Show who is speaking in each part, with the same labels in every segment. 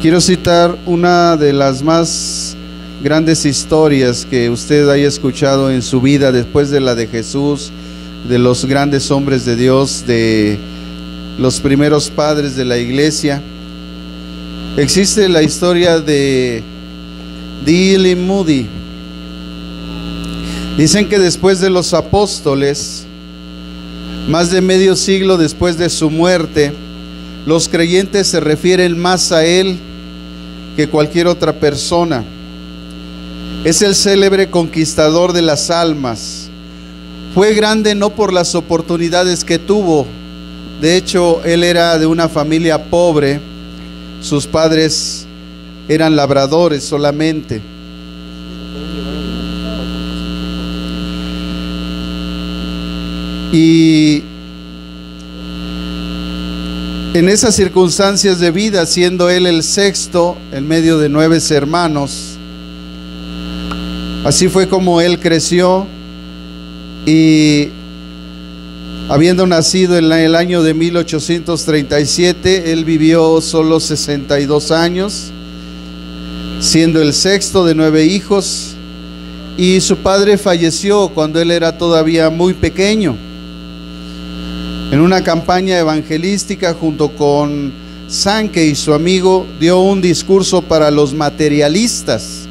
Speaker 1: Quiero citar una de las más grandes historias que usted haya escuchado en su vida, después de la de Jesús, de los grandes hombres de Dios, de los primeros padres de la iglesia. Existe la historia de D.L. Moody. Dicen que después de los apóstoles, más de medio siglo después de su muerte, los creyentes se refieren más a él que cualquier otra persona. Es el célebre conquistador de las almas. Fue grande no por las oportunidades que tuvo. De hecho, él era de una familia pobre. Sus padres eran labradores solamente. Y en esas circunstancias de vida, siendo él el sexto en medio de 9 hermanos, así fue como él creció. Y habiendo nacido en el año de 1837, él vivió solo 62 años, siendo el sexto de 9 hijos, y su padre falleció cuando él era todavía muy pequeño. En una campaña evangelística junto con Sankey y su amigo, dio un discurso para los materialistas.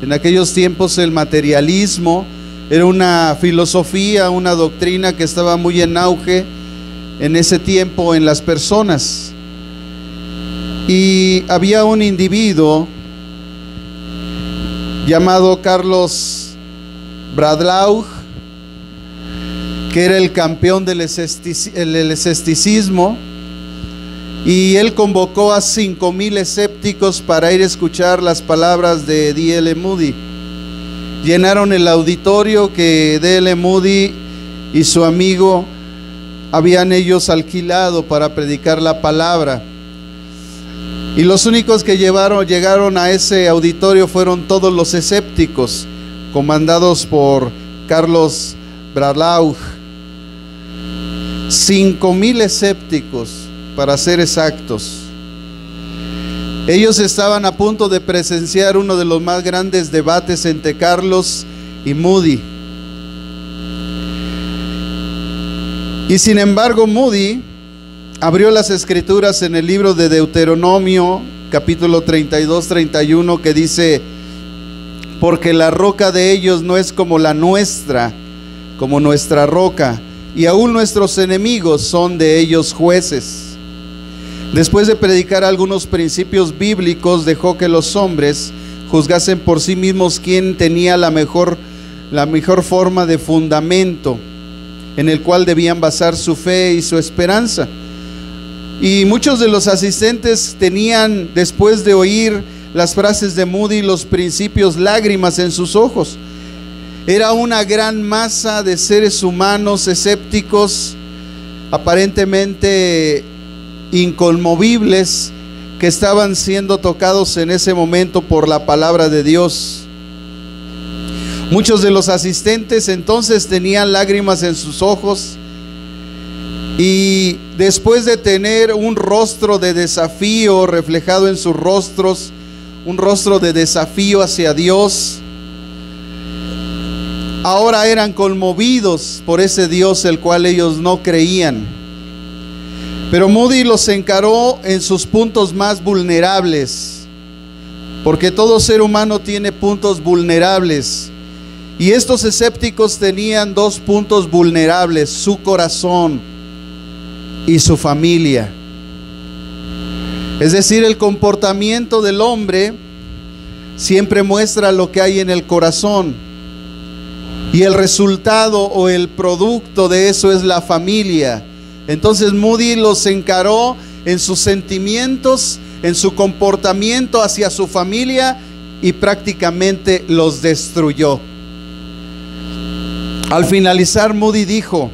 Speaker 1: En aquellos tiempos el materialismo era una filosofía, una doctrina que estaba muy en auge en ese tiempo en las personas. Y había un individuo llamado Carlos Bradlaugh, que era el campeón del escepticismo, y él convocó a 5,000 escépticos para ir a escuchar las palabras de D.L. Moody. Llenaron el auditorio que D.L. Moody y su amigo habían ellos alquilado para predicar la palabra. Y los únicos que llegaron a ese auditorio fueron todos los escépticos, comandados por Carlos Bradlaugh. 5,000 escépticos, para ser exactos. Ellos estaban a punto de presenciar uno de los más grandes debates entre Carlos y Moody. Y sin embargo, Moody abrió las escrituras en el libro de Deuteronomio, capítulo 32-31, que dice: porque la roca de ellos no es como la nuestra, como nuestra roca, y aún nuestros enemigos son de ellos jueces. Después de predicar algunos principios bíblicos, dejó que los hombres juzgasen por sí mismos quién tenía la mejor forma de fundamento en el cual debían basar su fe y su esperanza. Y muchos de los asistentes tenían, después de oír las frases de Moody, los principios, lágrimas en sus ojos. Era una gran masa de seres humanos escépticos, aparentemente inconmovibles, que estaban siendo tocados en ese momento por la palabra de Dios. Muchos de los asistentes entonces tenían lágrimas en sus ojos, y después de tener un rostro de desafío reflejado en sus rostros, un rostro de desafío hacia Dios, ahora eran conmovidos por ese Dios el cual ellos no creían. Pero Moody los encaró en sus puntos más vulnerables, porque todo ser humano tiene puntos vulnerables, y estos escépticos tenían 2 puntos vulnerables: su corazón y su familia. Es decir, el comportamiento del hombre siempre muestra lo que hay en el corazón, y el resultado o el producto de eso es la familia. Entonces Moody los encaró en sus sentimientos, en su comportamiento hacia su familia, y prácticamente los destruyó. Al finalizar, Moody dijo: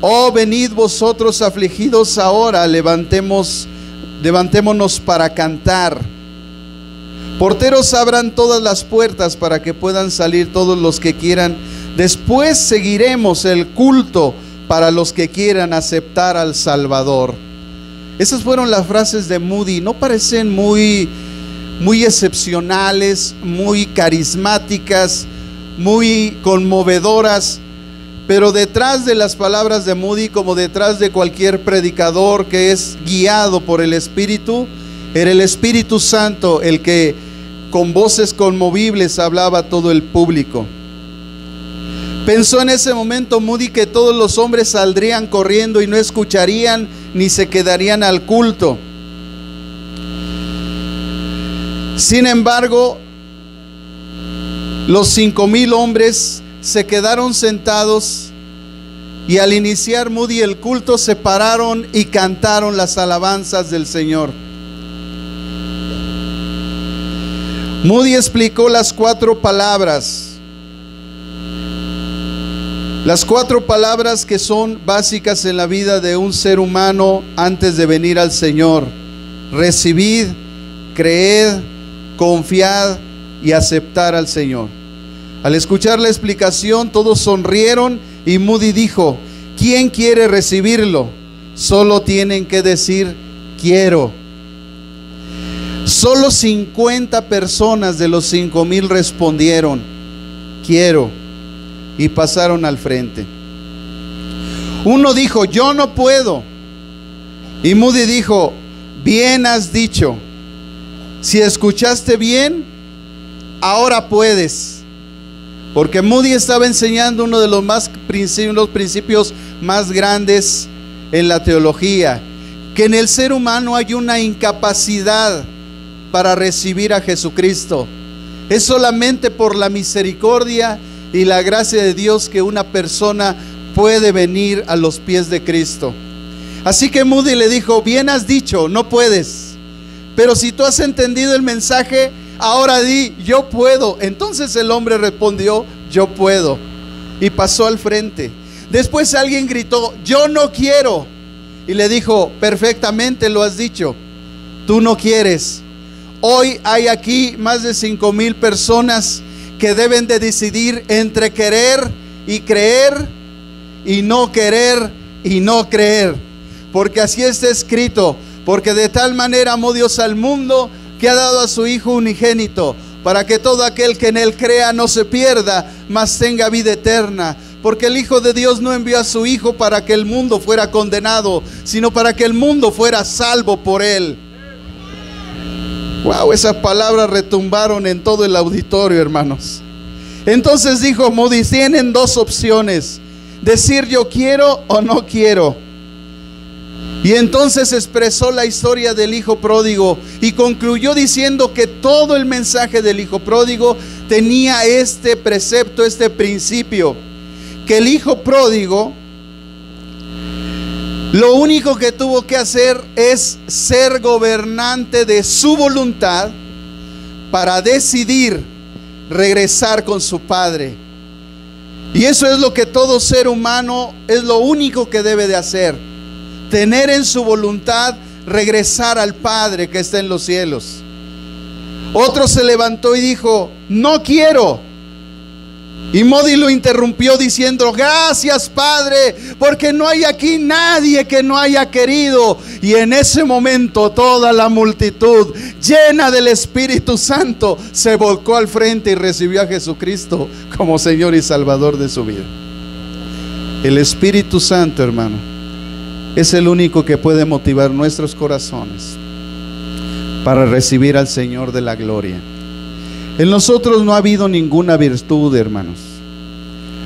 Speaker 1: oh, venid vosotros afligidos ahora, levantémonos para cantar. Porteros, abran todas las puertas para que puedan salir todos los que quieran. Después seguiremos el culto para los que quieran aceptar al Salvador. Esas fueron las frases de Moody. No parecen muy excepcionales, muy carismáticas, muy conmovedoras, pero detrás de las palabras de Moody, como detrás de cualquier predicador que es guiado por el Espíritu, era el Espíritu Santo el que con voces conmovibles hablaba a todo el público. Pensó en ese momento Moody que todos los hombres saldrían corriendo y no escucharían ni se quedarían al culto. Sin embargo, los 5,000 hombres se quedaron sentados y al iniciar Moody el culto se pararon y cantaron las alabanzas del Señor. Moody explicó las 4 palabras. Las 4 palabras que son básicas en la vida de un ser humano antes de venir al Señor: recibid, creed, confiad y aceptar al Señor. Al escuchar la explicación, todos sonrieron y Moody dijo: ¿quién quiere recibirlo? Solo tienen que decir quiero. Solo 50 personas de los 5,000 respondieron quiero y pasaron al frente. Uno dijo: yo no puedo. Y Moody dijo: bien has dicho. Si escuchaste bien, ahora puedes. Porque Moody estaba enseñando uno de los principios más grandes en la teología, que en el ser humano hay una incapacidad para recibir a Jesucristo. Es solamente por la misericordia y la gracia de Dios que una persona puede venir a los pies de Cristo. Así que Moody le dijo: bien has dicho, no puedes, pero si tú has entendido el mensaje, ahora di yo puedo. Entonces el hombre respondió: yo puedo, y pasó al frente. Después alguien gritó: yo no quiero, y le dijo: perfectamente lo has dicho, tú no quieres. Hoy hay aquí más de 5,000 personas que deben de decidir entre querer y creer, y no querer y no creer, porque así está escrito: porque de tal manera amó Dios al mundo, que ha dado a su Hijo unigénito, para que todo aquel que en él crea no se pierda, mas tenga vida eterna. Porque el Hijo de Dios no envió a su Hijo para que el mundo fuera condenado, sino para que el mundo fuera salvo por él. Wow, esas palabras retumbaron en todo el auditorio, hermanos. Entonces dijo Moody: tienen 2 opciones: decir yo quiero o no quiero. Y entonces expresó la historia del hijo pródigo y concluyó diciendo que todo el mensaje del hijo pródigo tenía este precepto, este principio: que el hijo pródigo lo único que tuvo que hacer es ser gobernante de su voluntad para decidir regresar con su padre. Y eso es lo que todo ser humano, es lo único que debe de hacer: tener en su voluntad regresar al Padre que está en los cielos. Otro se levantó y dijo: no quiero. Y Moody lo interrumpió diciendo: gracias, Padre, porque no hay aquí nadie que no haya querido. Y en ese momento toda la multitud, llena del Espíritu Santo, se volcó al frente y recibió a Jesucristo como Señor y Salvador de su vida. El Espíritu Santo, hermano, es el único que puede motivar nuestros corazones para recibir al Señor de la gloria. En nosotros no ha habido ninguna virtud, hermanos.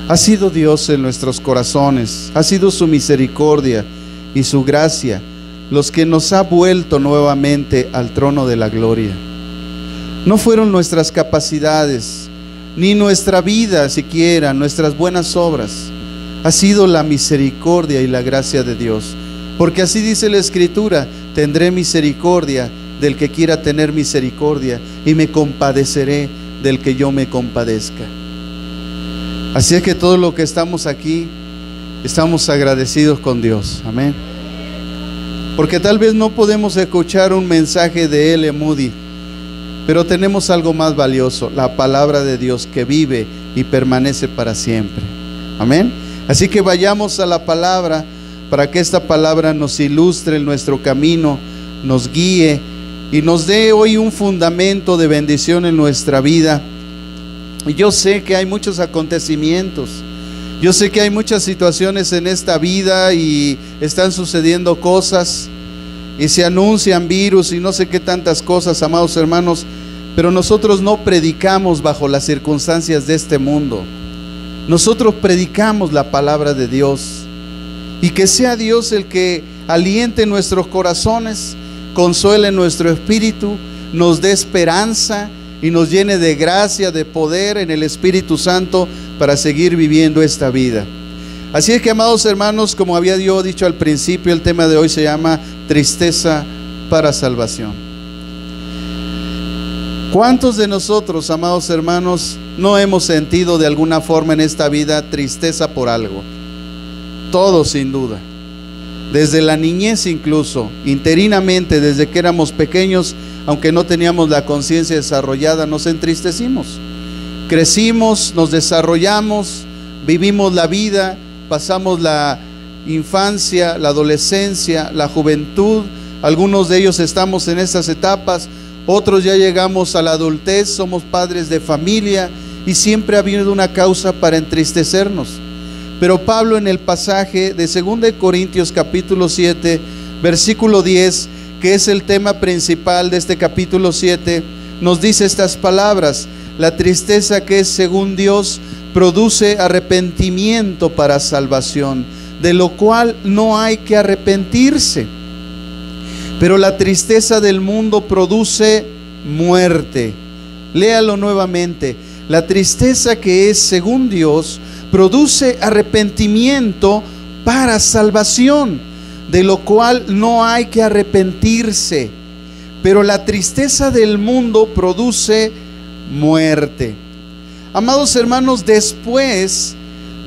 Speaker 1: Ha sido Dios en nuestros corazones, ha sido su misericordia y su gracia los que nos ha vuelto nuevamente al trono de la gloria. No fueron nuestras capacidades, ni nuestra vida siquiera, nuestras buenas obras. Ha sido la misericordia y la gracia de Dios. Porque así dice la Escritura: tendré misericordia del que quiera tener misericordia, y me compadeceré del que yo me compadezca. Así es que todo lo que estamos aquí, estamos agradecidos con Dios. Amén. Porque tal vez no podemos escuchar un mensaje de L. Moody, pero tenemos algo más valioso: la palabra de Dios que vive y permanece para siempre. Amén. Así que vayamos a la palabra para que esta palabra nos ilustre en nuestro camino, nos guíe y nos dé hoy un fundamento de bendición en nuestra vida. Y yo sé que hay muchos acontecimientos, yo sé que hay muchas situaciones en esta vida y están sucediendo cosas y se anuncian virus y no sé qué tantas cosas, amados hermanos, pero nosotros no predicamos bajo las circunstancias de este mundo. Nosotros predicamos la palabra de Dios, y que sea Dios el que aliente nuestros corazones, consuele nuestro espíritu, nos dé esperanza y nos llene de gracia, de poder en el Espíritu Santo para seguir viviendo esta vida. Así es que, amados hermanos, como había yo dicho al principio, el tema de hoy se llama tristeza para salvación. ¿Cuántos de nosotros, amados hermanos, no hemos sentido de alguna forma en esta vida tristeza por algo? Todos, sin duda. Desde la niñez incluso, interinamente, desde que éramos pequeños, aunque no teníamos la conciencia desarrollada, nos entristecimos. Crecimos, nos desarrollamos, vivimos la vida, pasamos la infancia, la adolescencia, la juventud. Algunos de ellos estamos en estas etapas. Otros ya llegamos a la adultez, somos padres de familia y siempre ha habido una causa para entristecernos. Pero Pablo, en el pasaje de 2 Corintios capítulo 7, versículo 10, que es el tema principal de este capítulo 7, nos dice estas palabras: la tristeza que es según Dios produce arrepentimiento para salvación, de lo cual no hay que arrepentirse. Pero la tristeza del mundo produce muerte. Léalo nuevamente. La tristeza que es según Dios produce arrepentimiento para salvación, de lo cual no hay que arrepentirse. Pero la tristeza del mundo produce muerte. Amados hermanos, después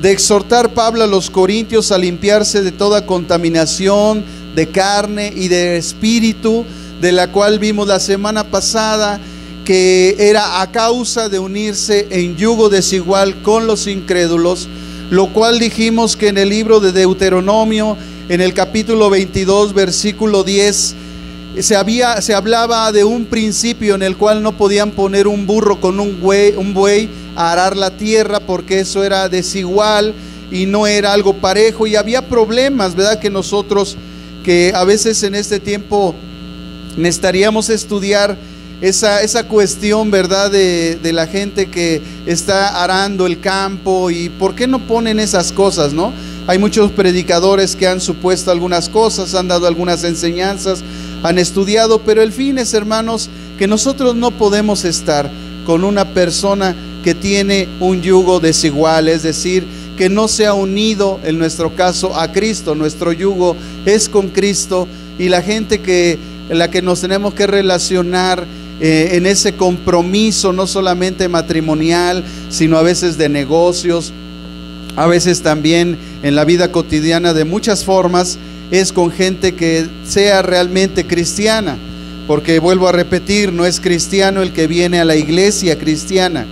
Speaker 1: de exhortar Pablo a los corintios a limpiarse de toda contaminación de carne y de espíritu, de la cual vimos la semana pasada que era a causa de unirse en yugo desigual con los incrédulos, lo cual dijimos que en el libro de Deuteronomio, en el capítulo 22, versículo 10, se hablaba de un principio en el cual no podían poner un burro con un buey a arar la tierra, porque eso era desigual y no era algo parejo, y había problemas, ¿verdad? Que nosotros, que a veces en este tiempo necesitaríamos estudiar esa cuestión, ¿verdad? De la gente que está arando el campo, y por qué no ponen esas cosas, ¿no? Hay muchos predicadores que han supuesto algunas cosas, han dado algunas enseñanzas, han estudiado, pero el fin es, hermanos, que nosotros no podemos estar con una persona que tiene un yugo desigual, es decir, que no se ha unido, en nuestro caso, a Cristo. Nuestro yugo es con Cristo, y la gente en la que nos tenemos que relacionar en ese compromiso, no solamente matrimonial, sino a veces de negocios, a veces también en la vida cotidiana de muchas formas, es con gente que sea realmente cristiana, porque vuelvo a repetir, no es cristiano el que viene a la iglesia cristiana.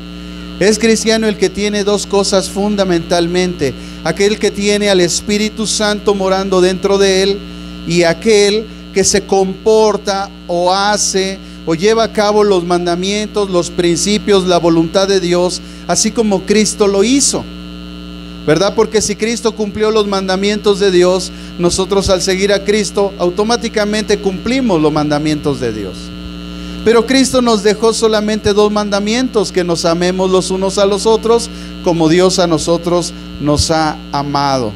Speaker 1: Es cristiano el que tiene dos cosas fundamentalmente: aquel que tiene al Espíritu Santo morando dentro de él, y aquel que se comporta o hace o lleva a cabo los mandamientos, los principios, la voluntad de Dios, así como Cristo lo hizo, ¿verdad? Porque si Cristo cumplió los mandamientos de Dios, nosotros al seguir a Cristo automáticamente cumplimos los mandamientos de Dios. Pero Cristo nos dejó solamente dos mandamientos: que nos amemos los unos a los otros como Dios a nosotros nos ha amado.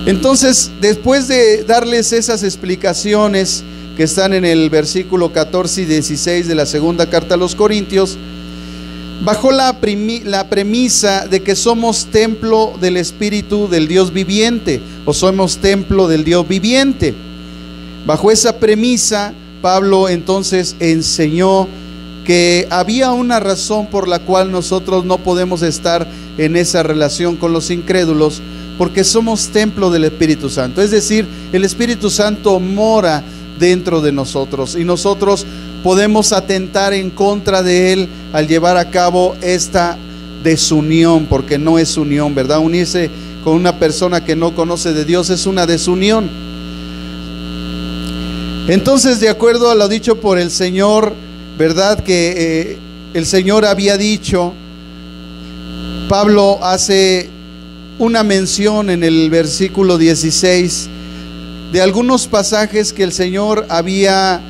Speaker 1: Entonces, después de darles esas explicaciones que están en el versículo 14 y 16 de la segunda carta a los Corintios, bajo la premisa de que somos templo del Espíritu del Dios viviente, o somos templo del Dios viviente. Bajo esa premisa, Pablo entonces enseñó que había una razón por la cual nosotros no podemos estar en esa relación con los incrédulos, porque somos templo del Espíritu Santo. Es decir, el Espíritu Santo mora dentro de nosotros, y nosotros podemos atentar en contra de Él al llevar a cabo esta desunión, porque no es unión, ¿verdad? Unirse con una persona que no conoce de Dios es una desunión. Entonces, de acuerdo a lo dicho por el Señor, ¿verdad? Que el Señor había dicho, Pablo hace una mención en el versículo 16 de algunos pasajes que el Señor había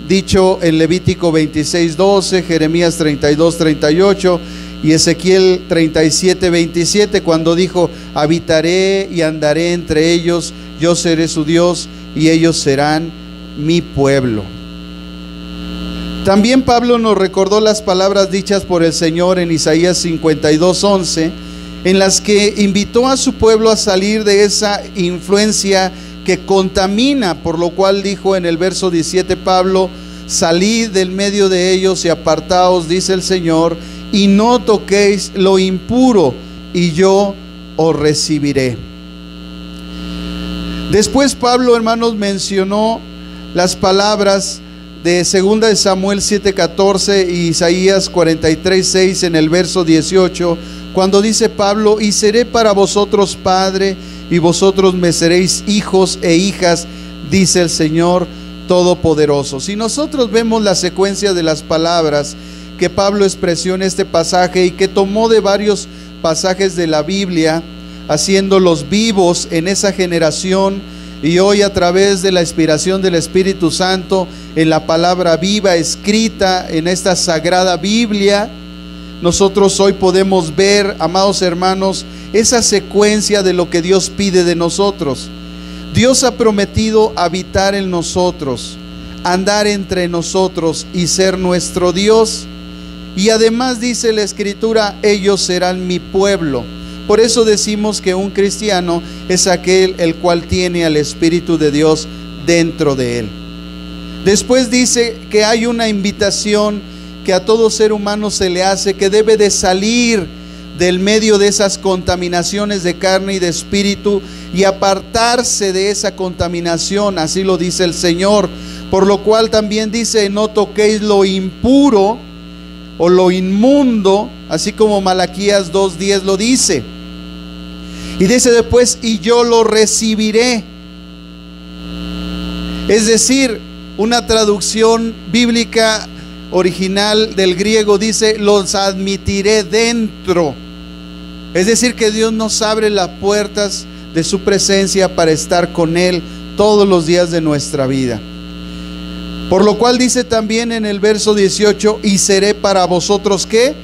Speaker 1: dicho en Levítico 26:12, Jeremías 32:38 y Ezequiel 37:27, cuando dijo: habitaré y andaré entre ellos, yo seré su Dios y ellos serán mi pueblo. También Pablo nos recordó las palabras dichas por el Señor en Isaías 52:11, en las que invitó a su pueblo a salir de esa influencia que contamina, por lo cual dijo en el verso 17 Pablo: salid del medio de ellos y apartaos, dice el Señor, y no toquéis lo impuro, y yo os recibiré. Después Pablo, hermanos, mencionó las palabras de 2 de Samuel 7:14 y Isaías 43:6 en el verso 18, cuando dice Pablo: y seré para vosotros padre, y vosotros me seréis hijos e hijas, dice el Señor Todopoderoso. Si nosotros vemos la secuencia de las palabras que Pablo expresó en este pasaje y que tomó de varios pasajes de la Biblia, haciéndolos vivos en esa generación, y hoy a través de la inspiración del Espíritu Santo en la palabra viva escrita en esta sagrada Biblia, nosotros hoy podemos ver, amados hermanos, esa secuencia de lo que Dios pide de nosotros. Dios ha prometido habitar en nosotros, andar entre nosotros y ser nuestro Dios. Y además dice la Escritura: ellos serán mi pueblo. Por eso decimos que un cristiano es aquel el cual tiene al Espíritu de Dios dentro de él. Después dice que hay una invitación que a todo ser humano se le hace, que debe de salir del medio de esas contaminaciones de carne y de espíritu y apartarse de esa contaminación, así lo dice el Señor. Por lo cual también dice: no toquéis lo impuro o lo inmundo, así como Malaquías 2:10 lo dice. Y dice después: y yo lo recibiré. Es decir, una traducción bíblica original del griego dice: los admitiré dentro. Es decir, que Dios nos abre las puertas de su presencia para estar con Él todos los días de nuestra vida. Por lo cual dice también en el verso 18: y seré para vosotros, ¿qué?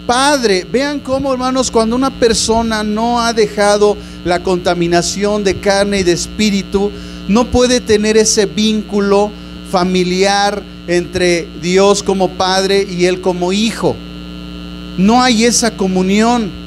Speaker 1: Padre. Vean cómo, hermanos, cuando una persona no ha dejado la contaminación de carne y de espíritu, no puede tener ese vínculo familiar entre Dios como Padre y Él como Hijo. No hay esa comunión.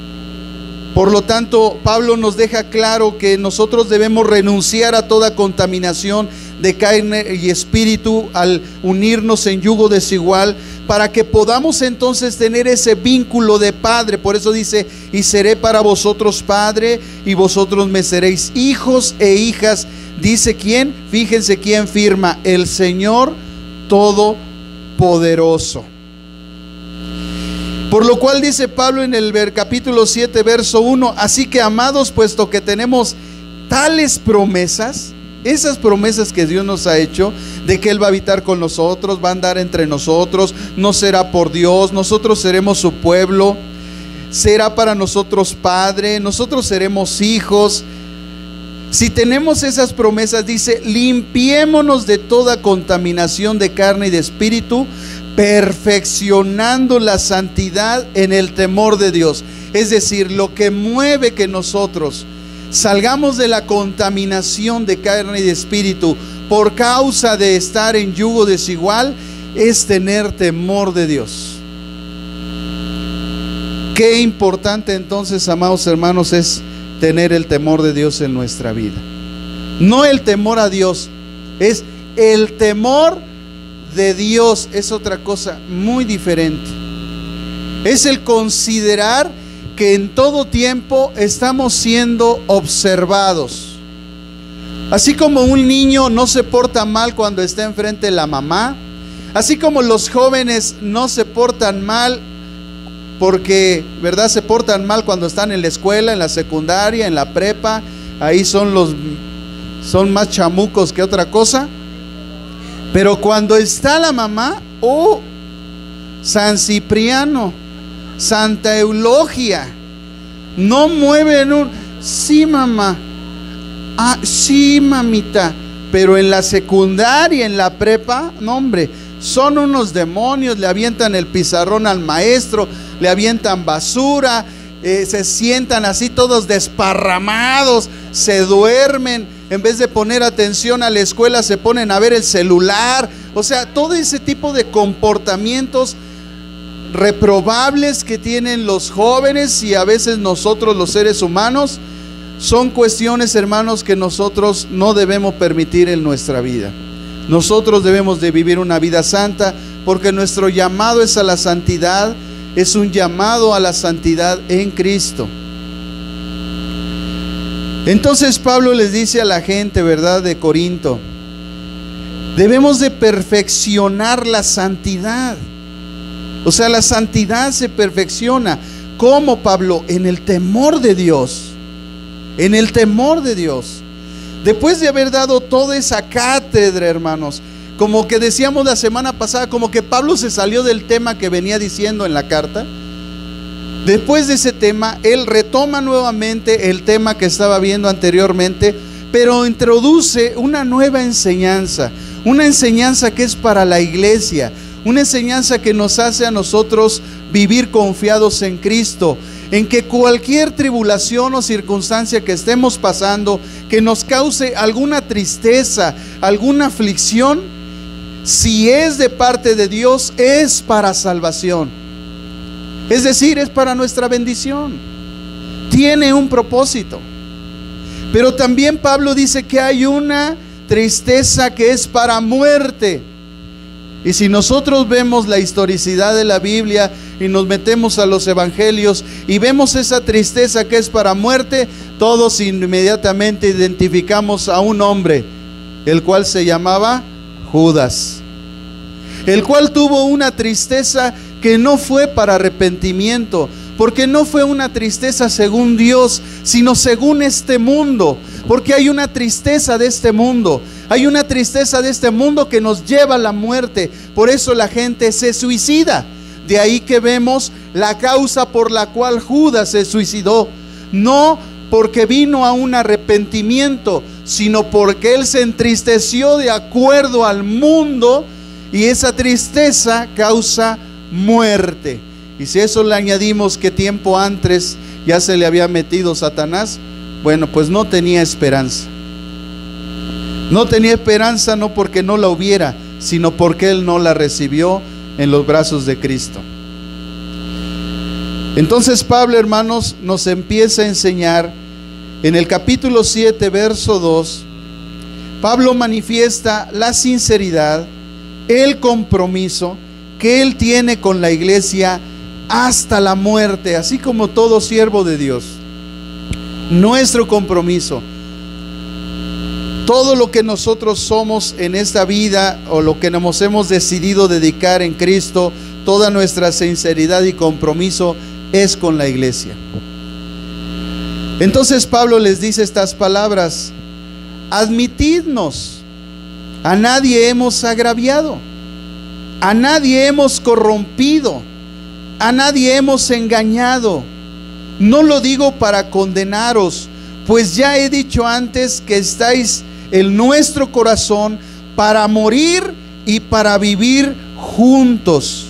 Speaker 1: Por lo tanto, Pablo nos deja claro que nosotros debemos renunciar a toda contaminación de carne y espíritu al unirnos en yugo desigual, para que podamos entonces tener ese vínculo de Padre. Por eso dice: y seré para vosotros Padre, y vosotros me seréis hijos e hijas. Dice ¿quién? Fíjense quién firma: el Señor Todopoderoso. Por lo cual dice Pablo en el capítulo 7, verso 1: así que, amados, puesto que tenemos tales promesas, esas promesas que Dios nos ha hecho, de que Él va a habitar con nosotros, va a andar entre nosotros, nos será por Dios, nosotros seremos su pueblo, será para nosotros Padre, nosotros seremos hijos. Si tenemos esas promesas, dice: limpiémonos de toda contaminación de carne y de espíritu, perfeccionando la santidad en el temor de Dios. Es decir, lo que mueve que nosotros salgamos de la contaminación de carne y de espíritu por causa de estar en yugo desigual es tener temor de Dios. Qué importante entonces, amados hermanos, es tener el temor de Dios en nuestra vida. No el temor a Dios, es el temor de Dios. Es otra cosa muy diferente. Es el considerar que en todo tiempo estamos siendo observados. Así como un niño no se porta mal cuando está enfrente de la mamá, así como los jóvenes no se portan mal porque, ¿verdad?, se portan mal cuando están en la escuela, en la secundaria, en la prepa. Ahí son más chamucos que otra cosa. Pero cuando está la mamá, San Cipriano, Santa Eulogia, no mueven sí, mamá, sí, mamita. Pero en la secundaria, en la prepa, no, hombre, son unos demonios. Le avientan el pizarrón al maestro, le avientan basura, se sientan así todos desparramados, se duermen. En vez de poner atención a la escuela, se ponen a ver el celular. O sea, todo ese tipo de comportamientos reprobables que tienen los jóvenes y a veces nosotros los seres humanos, son cuestiones, hermanos, que nosotros no debemos permitir en nuestra vida. Nosotros debemos de vivir una vida santa, porque nuestro llamado es a la santidad, es un llamado a la santidad en Cristo. Entonces Pablo les dice a la gente, ¿verdad?, de Corinto, debemos de perfeccionar la santidad. O sea, la santidad se perfecciona. ¿Cómo, Pablo? En el temor de Dios. En el temor de Dios. Después de haber dado toda esa cátedra, hermanos, como que decíamos la semana pasada, como que Pablo se salió del tema que venía diciendo en la carta. Después de ese tema, él retoma nuevamente el tema que estaba viendo anteriormente, pero introduce una nueva enseñanza, una enseñanza que es para la iglesia, una enseñanza que nos hace a nosotros vivir confiados en Cristo, en que cualquier tribulación o circunstancia que estemos pasando, que nos cause alguna tristeza, alguna aflicción, si es de parte de Dios, es para salvación. Es decir, es para nuestra bendición. Tiene un propósito. Pero también Pablo dice que hay una tristeza que es para muerte. Y si nosotros vemos la historicidad de la Biblia y nos metemos a los evangelios y vemos esa tristeza que es para muerte, todos inmediatamente identificamos a un hombre, el cual se llamaba Judas, el cual tuvo una tristeza que no fue para arrepentimiento, porque no fue una tristeza según Dios, sino según este mundo, porque hay una tristeza de este mundo. Hay una tristeza de este mundo que nos lleva a la muerte. Por eso la gente se suicida. De ahí que vemos la causa por la cual Judas se suicidó. No porque vino a un arrepentimiento, sino porque él se entristeció de acuerdo al mundo, y esa tristeza causa muerte. Y si eso le añadimos que tiempo antes ya se le había metido Satanás, bueno, pues no tenía esperanza. No tenía esperanza, no porque no la hubiera, sino porque él no la recibió en los brazos de Cristo. Entonces Pablo, hermanos, nos empieza a enseñar en el capítulo 7, verso 2. Pablo manifiesta la sinceridad, el compromiso que él tiene con la iglesia hasta la muerte, así como todo siervo de Dios. Nuestro compromiso, todo lo que nosotros somos en esta vida, o lo que nos hemos decidido dedicar en Cristo, toda nuestra sinceridad y compromiso es con la iglesia. Entonces Pablo les dice estas palabras: admitidnos, a nadie hemos agraviado, a nadie hemos corrompido, a nadie hemos engañado. No lo digo para condenaros, pues ya he dicho antes que estáis en nuestro corazón para morir y para vivir juntos.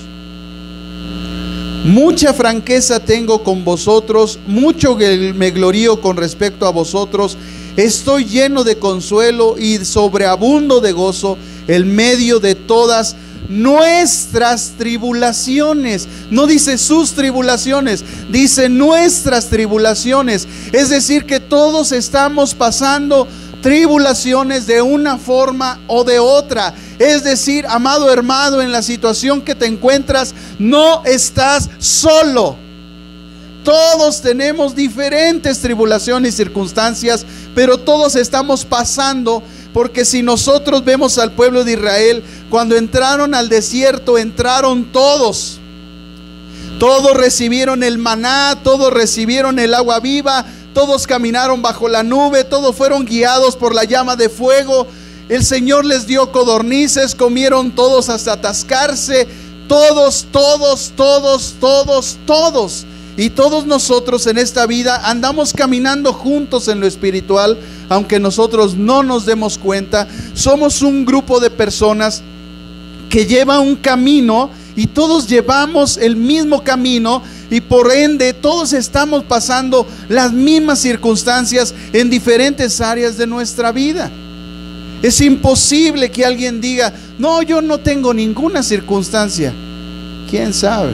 Speaker 1: Mucha franqueza tengo con vosotros, mucho me glorío con respecto a vosotros. Estoy lleno de consuelo y sobreabundo de gozo en medio de todas nuestras tribulaciones. No dice sus tribulaciones, dice nuestras tribulaciones. Es decir, que todos estamos pasando tribulaciones de una forma o de otra. Es decir, amado hermano, en la situación que te encuentras, no estás solo. Todos tenemos diferentes tribulaciones y circunstancias, pero todos estamos pasando. Porque si nosotros vemos al pueblo de Israel, cuando entraron al desierto, entraron todos. Todos recibieron el maná, todos recibieron el agua viva, todos caminaron bajo la nube, todos fueron guiados por la llama de fuego. El Señor les dio codornices, comieron todos hasta atascarse. Todos. Y todos nosotros en esta vida andamos caminando juntos en lo espiritual, aunque nosotros no nos demos cuenta. Somos un grupo de personas que lleva un camino y todos llevamos el mismo camino, y por ende todos estamos pasando las mismas circunstancias en diferentes áreas de nuestra vida. Es imposible que alguien diga: no, yo no tengo ninguna circunstancia. ¿Quién sabe?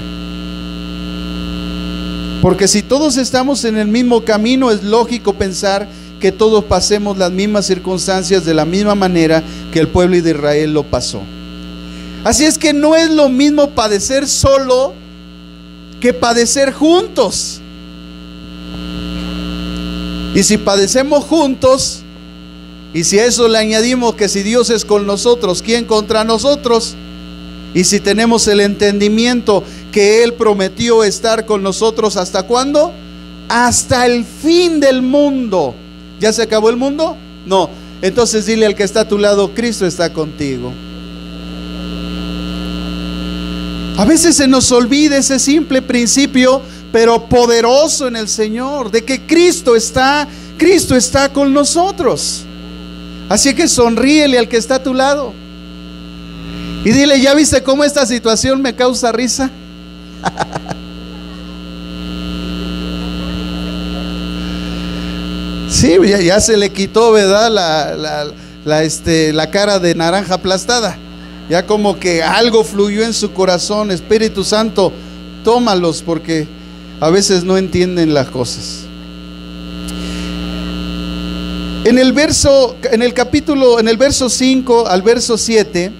Speaker 1: Porque si todos estamos en el mismo camino, es lógico pensar que todos pasemos las mismas circunstancias de la misma manera que el pueblo de Israel lo pasó. Así es que no es lo mismo padecer solo que padecer juntos. Y si padecemos juntos, y si a eso le añadimos que si Dios es con nosotros, ¿quién contra nosotros? Y si tenemos el entendimiento que Él prometió estar con nosotros, ¿hasta cuándo? Hasta el fin del mundo. ¿Ya se acabó el mundo? No. Entonces dile al que está a tu lado: Cristo está contigo. A veces se nos olvida ese simple principio, pero poderoso en el Señor, de que Cristo está con nosotros. Así que sonríele al que está a tu lado y dile: ¿ya viste cómo esta situación me causa risa? Sí, ya se le quitó, ¿verdad? La cara de naranja aplastada. Ya como que algo fluyó en su corazón. Espíritu Santo, tómalos, porque a veces no entienden las cosas. En el verso 5 al verso 7,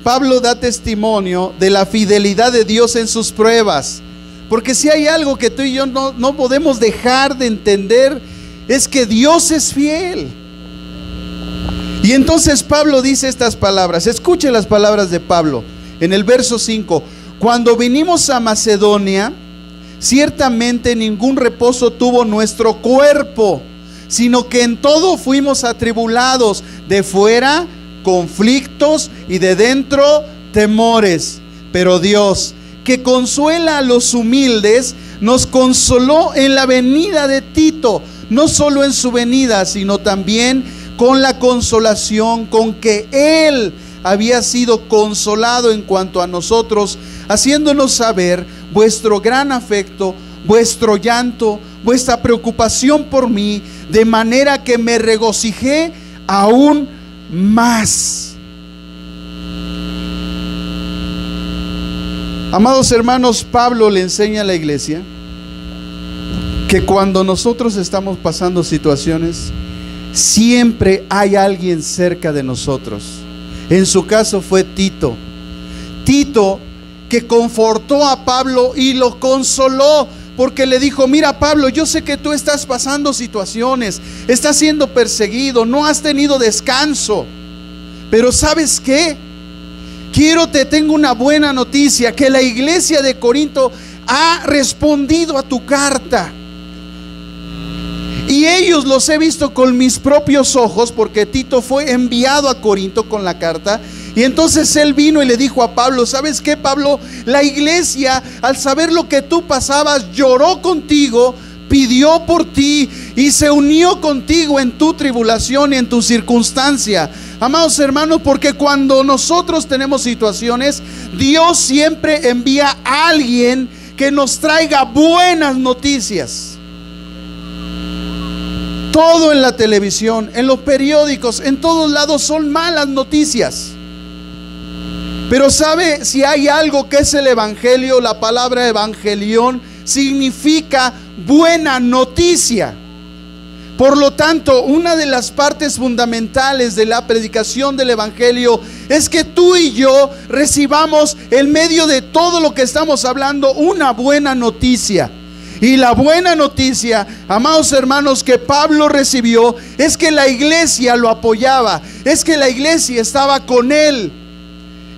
Speaker 1: Pablo da testimonio de la fidelidad de Dios en sus pruebas. Porque si hay algo que tú y yo no podemos dejar de entender, es que Dios es fiel. Y entonces Pablo dice estas palabras. Escuche las palabras de Pablo en el verso 5. Cuando vinimos a Macedonia, ciertamente ningún reposo tuvo nuestro cuerpo, sino que en todo fuimos atribulados, de fuera conflictos y de dentro temores. Pero Dios, que consuela a los humildes, nos consoló en la venida de Tito, no solo en su venida, sino también con la consolación con que él había sido consolado en cuanto a nosotros, haciéndonos saber vuestro gran afecto, vuestro llanto, vuestra preocupación por mí, de manera que me regocijé aún más. Amados hermanos, Pablo le enseña a la iglesia que cuando nosotros estamos pasando situaciones, siempre hay alguien cerca de nosotros. En su caso fue Tito, que confortó a Pablo y lo consoló, porque le dijo: mira, Pablo, yo sé que tú estás pasando situaciones, estás siendo perseguido, no has tenido descanso, pero ¿sabes qué? Tengo una buena noticia, que la iglesia de Corinto ha respondido a tu carta. Y ellos los he visto con mis propios ojos, porque Tito fue enviado a Corinto con la carta. Y entonces él vino y le dijo a Pablo: ¿sabes qué, Pablo? La iglesia, al saber lo que tú pasabas, lloró contigo, pidió por ti y se unió contigo en tu tribulación y en tu circunstancia. Amados hermanos, porque cuando nosotros tenemos situaciones, Dios siempre envía a alguien que nos traiga buenas noticias. Todo en la televisión, en los periódicos, en todos lados son malas noticias. Pero ¿sabe? Si hay algo que es el evangelio, la palabra evangelión significa buena noticia. Por lo tanto, una de las partes fundamentales de la predicación del evangelio es que tú y yo recibamos, en medio de todo lo que estamos hablando, una buena noticia. Y la buena noticia, amados hermanos, que Pablo recibió es que la iglesia lo apoyaba, es que la iglesia estaba con él.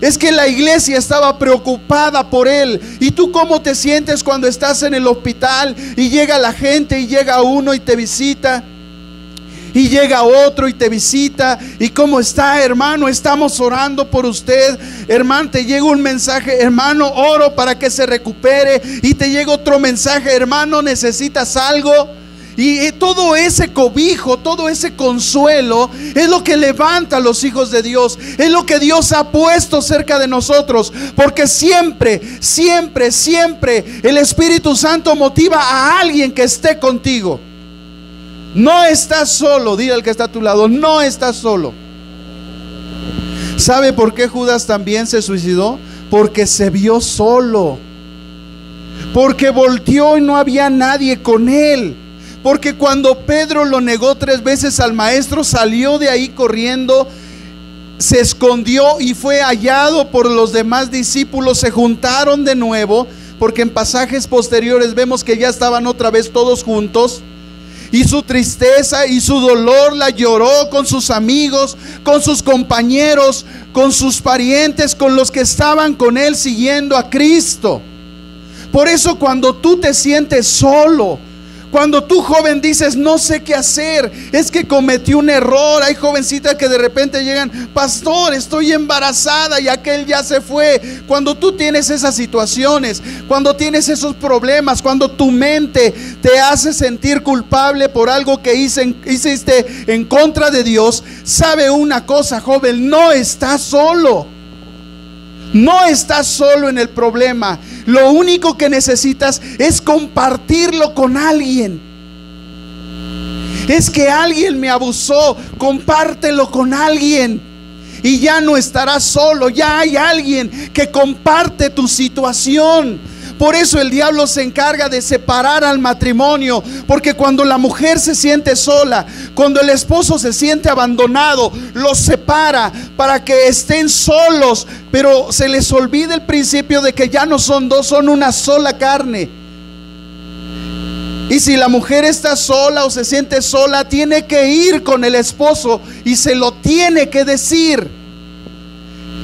Speaker 1: Es que la iglesia estaba preocupada por él. ¿Y tú cómo te sientes cuando estás en el hospital y llega la gente y llega uno y te visita? Y llega otro y te visita. ¿Y cómo está, hermano? Estamos orando por usted. Hermano, te llega un mensaje: hermano, oro para que se recupere. Y te llega otro mensaje: hermano, ¿necesitas algo? Y todo ese cobijo, todo ese consuelo es lo que levanta a los hijos de Dios. Es lo que Dios ha puesto cerca de nosotros. Porque siempre, siempre, siempre el Espíritu Santo motiva a alguien que esté contigo. No estás solo. Dile al que está a tu lado: no estás solo. ¿Sabe por qué Judas también se suicidó? Porque se vio solo. Porque volteó y no había nadie con él. Porque cuando Pedro lo negó 3 veces al maestro, salió de ahí corriendo, se escondió y fue hallado por los demás discípulos. Se juntaron de nuevo, porque en pasajes posteriores vemos que ya estaban otra vez todos juntos. Y su tristeza y su dolor la lloró con sus amigos, con sus compañeros, con sus parientes, con los que estaban con él siguiendo a Cristo. Por eso cuando tú te sientes solo, cuando tú, joven, dices: no sé qué hacer, es que cometí un error. Hay jovencitas que de repente llegan: pastor, estoy embarazada y aquel ya se fue. Cuando tú tienes esas situaciones, cuando tienes esos problemas, cuando tu mente te hace sentir culpable por algo que hiciste en contra de Dios, sabe una cosa, joven: no estás solo. No estás solo en el problema. Lo único que necesitas es compartirlo con alguien. Es que alguien me abusó, compártelo con alguien y ya no estarás solo. Ya hay alguien que comparte tu situación. Por eso el diablo se encarga de separar al matrimonio, porque cuando la mujer se siente sola, cuando el esposo se siente abandonado, los separa para que estén solos, pero se les olvida el principio de que ya no son dos, son una sola carne. Y si la mujer está sola o se siente sola, tiene que ir con el esposo y se lo tiene que decir.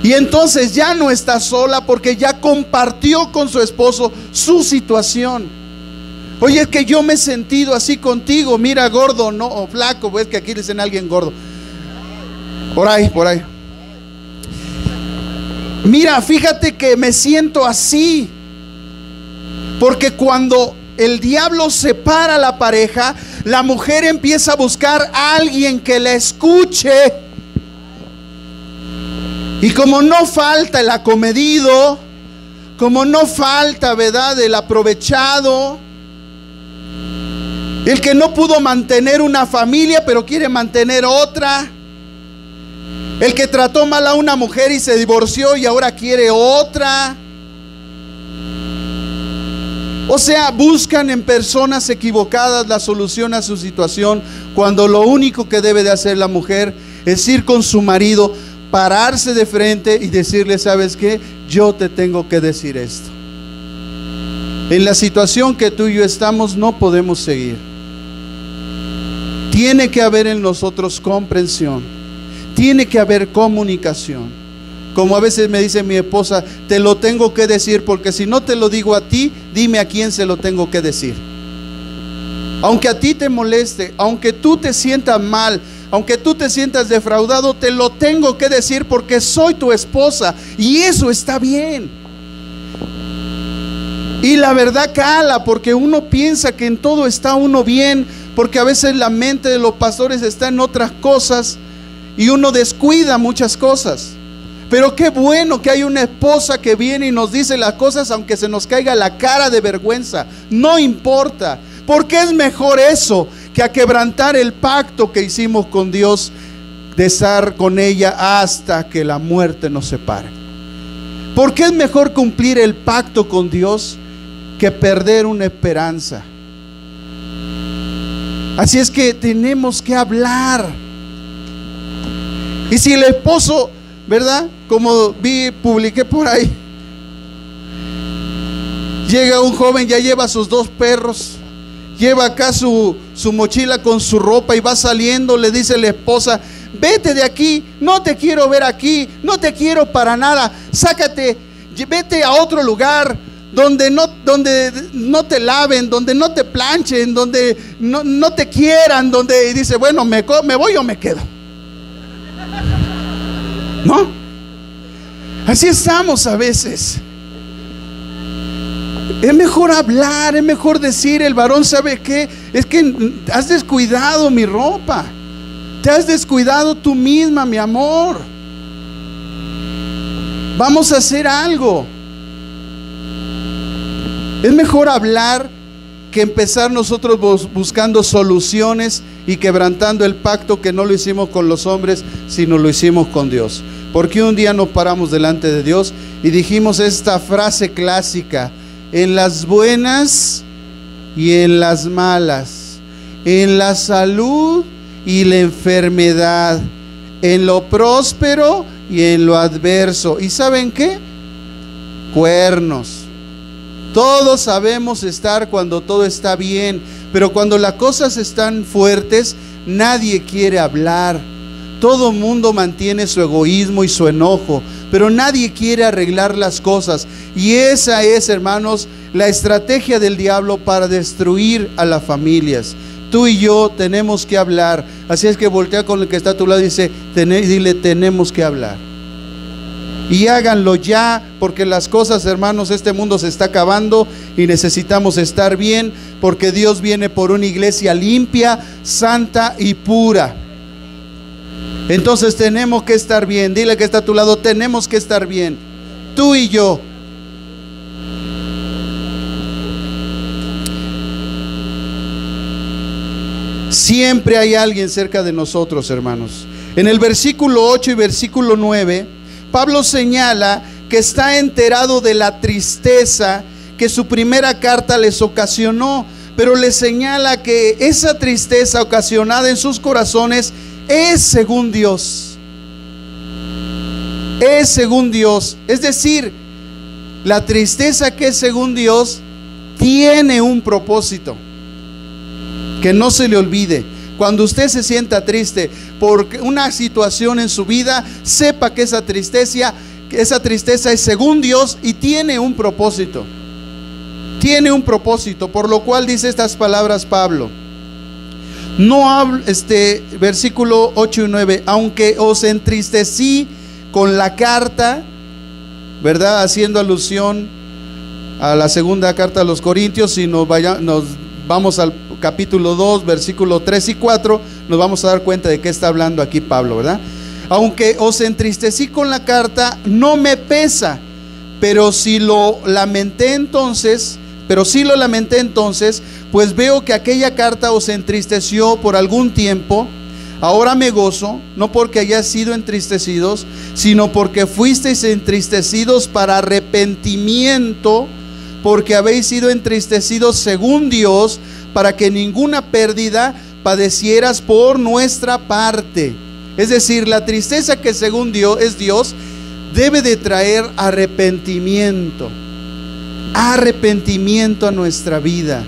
Speaker 1: Y entonces ya no está sola, porque ya compartió con su esposo su situación. Oye, es que yo me he sentido así contigo. Mira, gordo, no, o flaco, pues que aquí le dicen a alguien gordo. Por ahí. Mira, fíjate que me siento así. Porque cuando el diablo separa a la pareja, la mujer empieza a buscar a alguien que la escuche. Y como no falta el acomedido, como no falta, ¿verdad?, el aprovechado, el que no pudo mantener una familia pero quiere mantener otra, el que trató mal a una mujer y se divorció y ahora quiere otra. O sea, buscan en personas equivocadas la solución a su situación, cuando lo único que debe de hacer la mujer es ir con su marido, pararse de frente y decirle: ¿sabes qué? Yo te tengo que decir esto. En la situación que tú y yo estamos no podemos seguir. Tiene que haber en nosotros comprensión. Tiene que haber comunicación. Como a veces me dice mi esposa: te lo tengo que decir, porque si no te lo digo a ti, dime a quién se lo tengo que decir. Aunque a ti te moleste, aunque tú te sientas mal, aunque tú te sientas defraudado, te lo tengo que decir porque soy tu esposa y eso está bien. Y la verdad cala, porque uno piensa que en todo está uno bien, porque a veces la mente de los pastores está en otras cosas y uno descuida muchas cosas. Pero qué bueno que hay una esposa que viene y nos dice las cosas, aunque se nos caiga la cara de vergüenza. No importa, porque es mejor eso que a quebrantar el pacto que hicimos con Dios de estar con ella hasta que la muerte nos separe. Porque es mejor cumplir el pacto con Dios que perder una esperanza. Así es que tenemos que hablar. Y si el esposo, ¿verdad?, como publiqué por ahí, llega un joven, ya lleva sus 2 perros, lleva acá su mochila con su ropa y va saliendo, le dice la esposa: vete de aquí, no te quiero ver aquí, no te quiero para nada, sácate, vete a otro lugar donde no te laven, donde no te planchen, donde no te quieran, donde dice, bueno, me voy o me quedo. ¿No? Así estamos a veces. Es mejor hablar, es mejor decir, el varón sabe qué, es que has descuidado mi ropa, te has descuidado tú misma, mi amor. Vamos a hacer algo. Es mejor hablar que empezar nosotros buscando soluciones y quebrantando el pacto, que no lo hicimos con los hombres, sino lo hicimos con Dios. Porque un día nos paramos delante de Dios y dijimos esta frase clásica: en las buenas y en las malas, en la salud y la enfermedad, en lo próspero y en lo adverso. ¿Y saben qué? Cuernos. Todos sabemos estar cuando todo está bien, pero cuando las cosas están fuertes, nadie quiere hablar. Todo mundo mantiene su egoísmo y su enojo, pero nadie quiere arreglar las cosas. Y esa es, hermanos, la estrategia del diablo para destruir a las familias. Tú y yo tenemos que hablar. Así es que voltea con el que está a tu lado y dile, tenemos que hablar. Y háganlo ya, porque las cosas, hermanos, este mundo se está acabando y necesitamos estar bien, porque Dios viene por una iglesia limpia, santa y pura. Entonces tenemos que estar bien. Dile que está a tu lado, tenemos que estar bien, tú y yo. Siempre hay alguien cerca de nosotros, hermanos. En el versículo 8 y versículo 9, Pablo señala que está enterado de la tristeza que su primera carta les ocasionó, pero le señala que esa tristeza ocasionada en sus corazones es según Dios. Es según Dios. Es decir, la tristeza que es según Dios tiene un propósito. Que no se le olvide. Cuando usted se sienta triste por una situación en su vida, sepa que esa tristeza es según Dios y tiene un propósito. Tiene un propósito, por lo cual dice estas palabras Pablo. No hablo, versículo 8 y 9, aunque os entristecí con la carta, ¿verdad? Haciendo alusión a la segunda carta a los Corintios. Si nos vamos al capítulo 2, versículo 3 y 4, nos vamos a dar cuenta de qué está hablando aquí Pablo, ¿verdad? Aunque os entristecí con la carta, no me pesa, pero si lo lamenté entonces, pues veo que aquella carta os entristeció por algún tiempo. Ahora me gozo, no porque hayáis sido entristecidos, sino porque fuisteis entristecidos para arrepentimiento, porque habéis sido entristecidos según Dios, para que ninguna pérdida padecieras por nuestra parte. Es decir, la tristeza que según Dios es Dios debe de traer arrepentimiento a nuestra vida.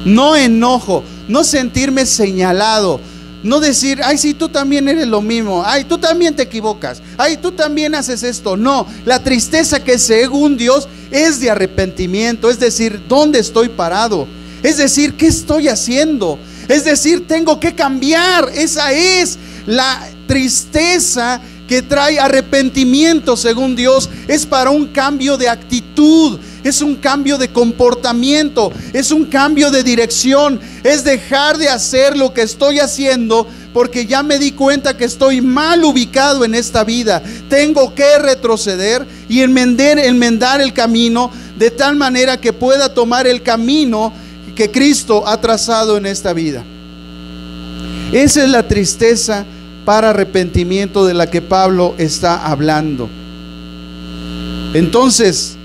Speaker 1: No enojo, no sentirme señalado, no decir, ay, sí, tú también eres lo mismo, ay, tú también te equivocas, ay, tú también haces esto. No, la tristeza que según Dios es de arrepentimiento, es decir, ¿dónde estoy parado? Es decir, ¿qué estoy haciendo? Es decir, tengo que cambiar. Esa es la tristeza que trae arrepentimiento según Dios. Es para un cambio de actitud, es un cambio de comportamiento, es un cambio de dirección, es dejar de hacer lo que estoy haciendo porque ya me di cuenta que estoy mal ubicado en esta vida. Tengo que retroceder y enmendar el camino de tal manera que pueda tomar el camino que Cristo ha trazado en esta vida. Esa es la tristeza para arrepentimiento de la que Pablo está hablando. Entonces,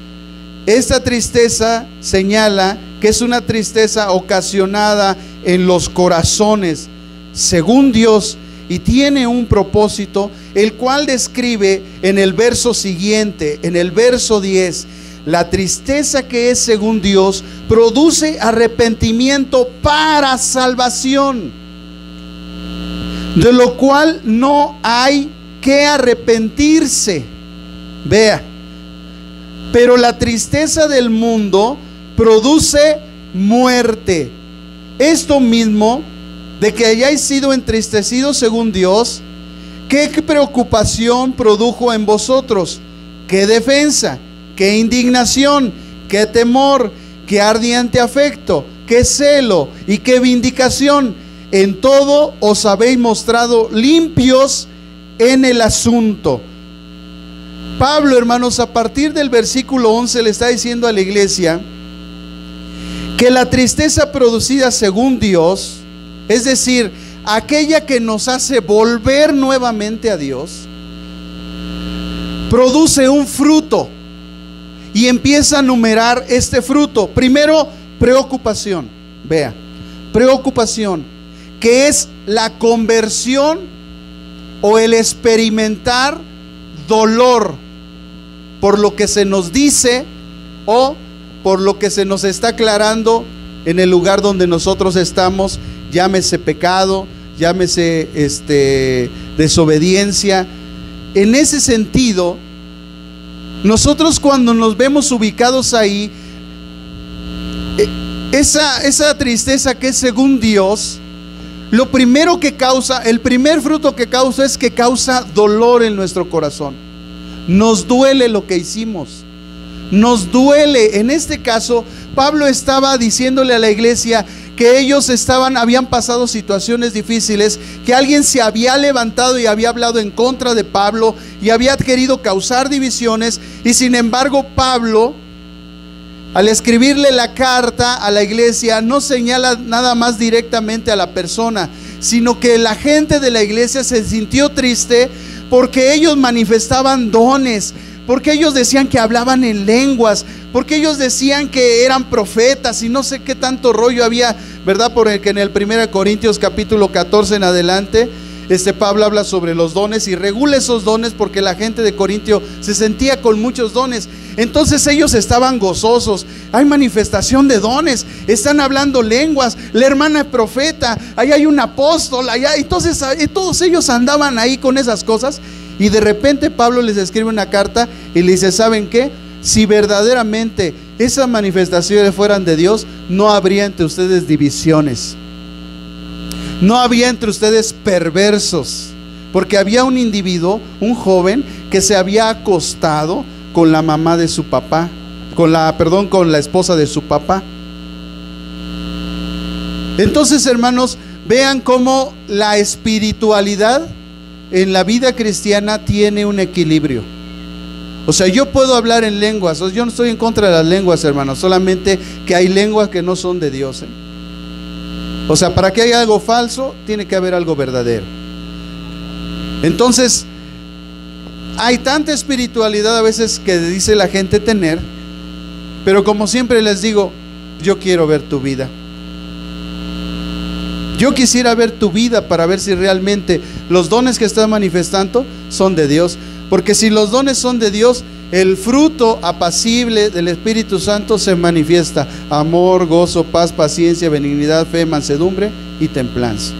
Speaker 1: esta tristeza señala que es una tristeza ocasionada en los corazones, según Dios, y tiene un propósito, el cual describe en el verso siguiente, en el verso 10. La tristeza que es según Dios produce arrepentimiento para salvación. de lo cual no hay que arrepentirse. Vea, pero la tristeza del mundo produce muerte. Esto mismo, de que hayáis sido entristecidos según Dios, ¿qué preocupación produjo en vosotros? ¿Qué defensa? ¿Qué indignación? ¿Qué temor? ¿Qué ardiente afecto? ¿Qué celo? ¿Y qué vindicación? En todo os habéis mostrado limpios en el asunto. Pablo, hermanos, a partir del versículo 11 le está diciendo a la iglesia que la tristeza producida según Dios, es decir, aquella que nos hace volver nuevamente a Dios, produce un fruto, y empieza a numerar este fruto. Primero, preocupación. Vea, preocupación, que es la conversión o el experimentar dolor por lo que se nos dice o por lo que se nos está aclarando en el lugar donde nosotros estamos, llámese pecado, llámese desobediencia. En ese sentido, nosotros cuando nos vemos ubicados ahí, esa tristeza que es según Dios, lo primero que causa, el primer fruto que causa es que causa dolor en nuestro corazón. Nos duele lo que hicimos, nos duele. En este caso, Pablo estaba diciéndole a la iglesia que ellos habían pasado situaciones difíciles, que alguien se había levantado y había hablado en contra de Pablo y había querido causar divisiones, y sin embargo Pablo, al escribirle la carta a la iglesia, no señala nada más directamente a la persona, sino que la gente de la iglesia se sintió triste porque ellos manifestaban dones, porque ellos decían que hablaban en lenguas, porque ellos decían que eran profetas y no sé qué tanto rollo había, ¿verdad? Porque en el 1 Corintios capítulo 14 en adelante, Pablo habla sobre los dones y regula esos dones, porque la gente de Corintio se sentía con muchos dones. Entonces ellos estaban gozosos, hay manifestación de dones, están hablando lenguas, la hermana es profeta, allá hay un apóstol, allá. Entonces todos ellos andaban ahí con esas cosas, y de repente Pablo les escribe una carta y le dice: ¿saben qué? Si verdaderamente esas manifestaciones fueran de Dios, no habría entre ustedes divisiones, no había entre ustedes perversos, porque había un individuo, un joven, que se había acostado con la mamá de su papá, con la esposa de su papá. Entonces, hermanos, vean cómo la espiritualidad en la vida cristiana tiene un equilibrio. O sea, yo puedo hablar en lenguas, yo no estoy en contra de las lenguas, hermanos, solamente que hay lenguas que no son de Dios, O sea, para que haya algo falso, tiene que haber algo verdadero. Entonces, hay tanta espiritualidad a veces que dice la gente tener, pero como siempre les digo, yo quiero ver tu vida. Yo quisiera ver tu vida para ver si realmente los dones que estás manifestando son de Dios. Porque si los dones son de Dios, el fruto apacible del Espíritu Santo se manifiesta: amor, gozo, paz, paciencia, benignidad, fe, mansedumbre y templanza.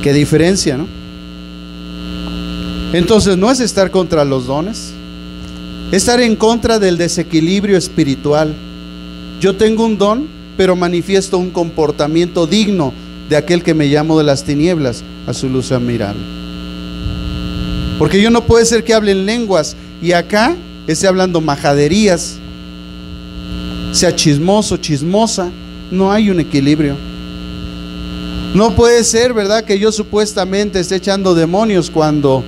Speaker 1: Qué diferencia, ¿no? Entonces no es estar contra los dones, es estar en contra del desequilibrio espiritual. Yo tengo un don, pero manifiesto un comportamiento digno de aquel que me llamo de las tinieblas a su luz admirable. Porque yo no puede ser que hable en lenguas y acá esté hablando majaderías, sea chismoso, chismosa. No hay un equilibrio. No puede ser, ¿verdad?, que yo supuestamente esté echando demonios cuando,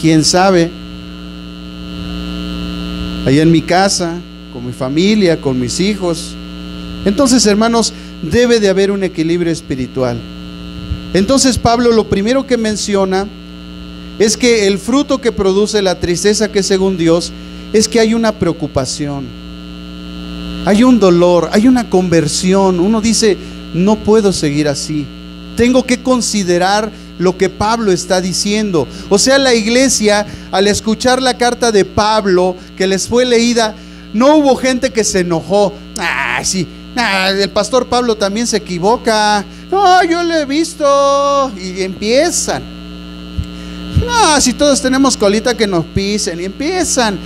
Speaker 1: quién sabe, allá en mi casa, con mi familia, con mis hijos. Entonces, hermanos, debe de haber un equilibrio espiritual. Entonces Pablo lo primero que menciona es que el fruto que produce la tristeza, que es según Dios, es que hay una preocupación, hay un dolor, hay una conversión. Uno dice: no puedo seguir así, tengo que considerar lo que Pablo está diciendo. O sea, la iglesia, al escuchar la carta de Pablo que les fue leída, no hubo gente que se enojó. Sí, El pastor Pablo también se equivoca. No, yo lo he visto. Y empiezan. No, si todos tenemos colita que nos pisen. Y empiezan.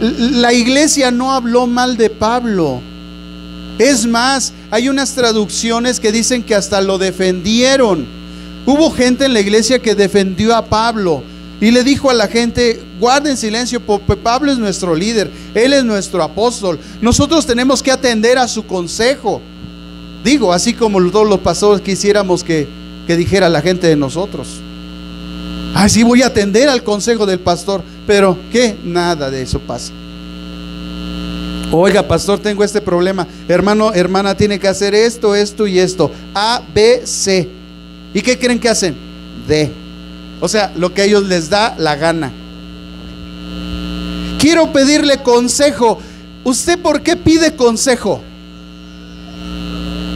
Speaker 1: La iglesia no habló mal de Pablo. Es más, hay unas traducciones que dicen que hasta lo defendieron. Hubo gente en la iglesia que defendió a Pablo y le dijo a la gente: guarden silencio, porque Pablo es nuestro líder, él es nuestro apóstol, nosotros tenemos que atender a su consejo. Digo, así como todos los pastores quisiéramos que dijera la gente de nosotros: sí, voy a atender al consejo del pastor. Pero ¿qué? Nada de eso pasa. Oiga, pastor, tengo este problema. Hermano, hermana, tiene que hacer esto, esto y esto. A, B, C. ¿Y qué creen que hacen? D. O sea, lo que a ellos les da la gana. Quiero pedirle consejo. ¿Usted por qué pide consejo?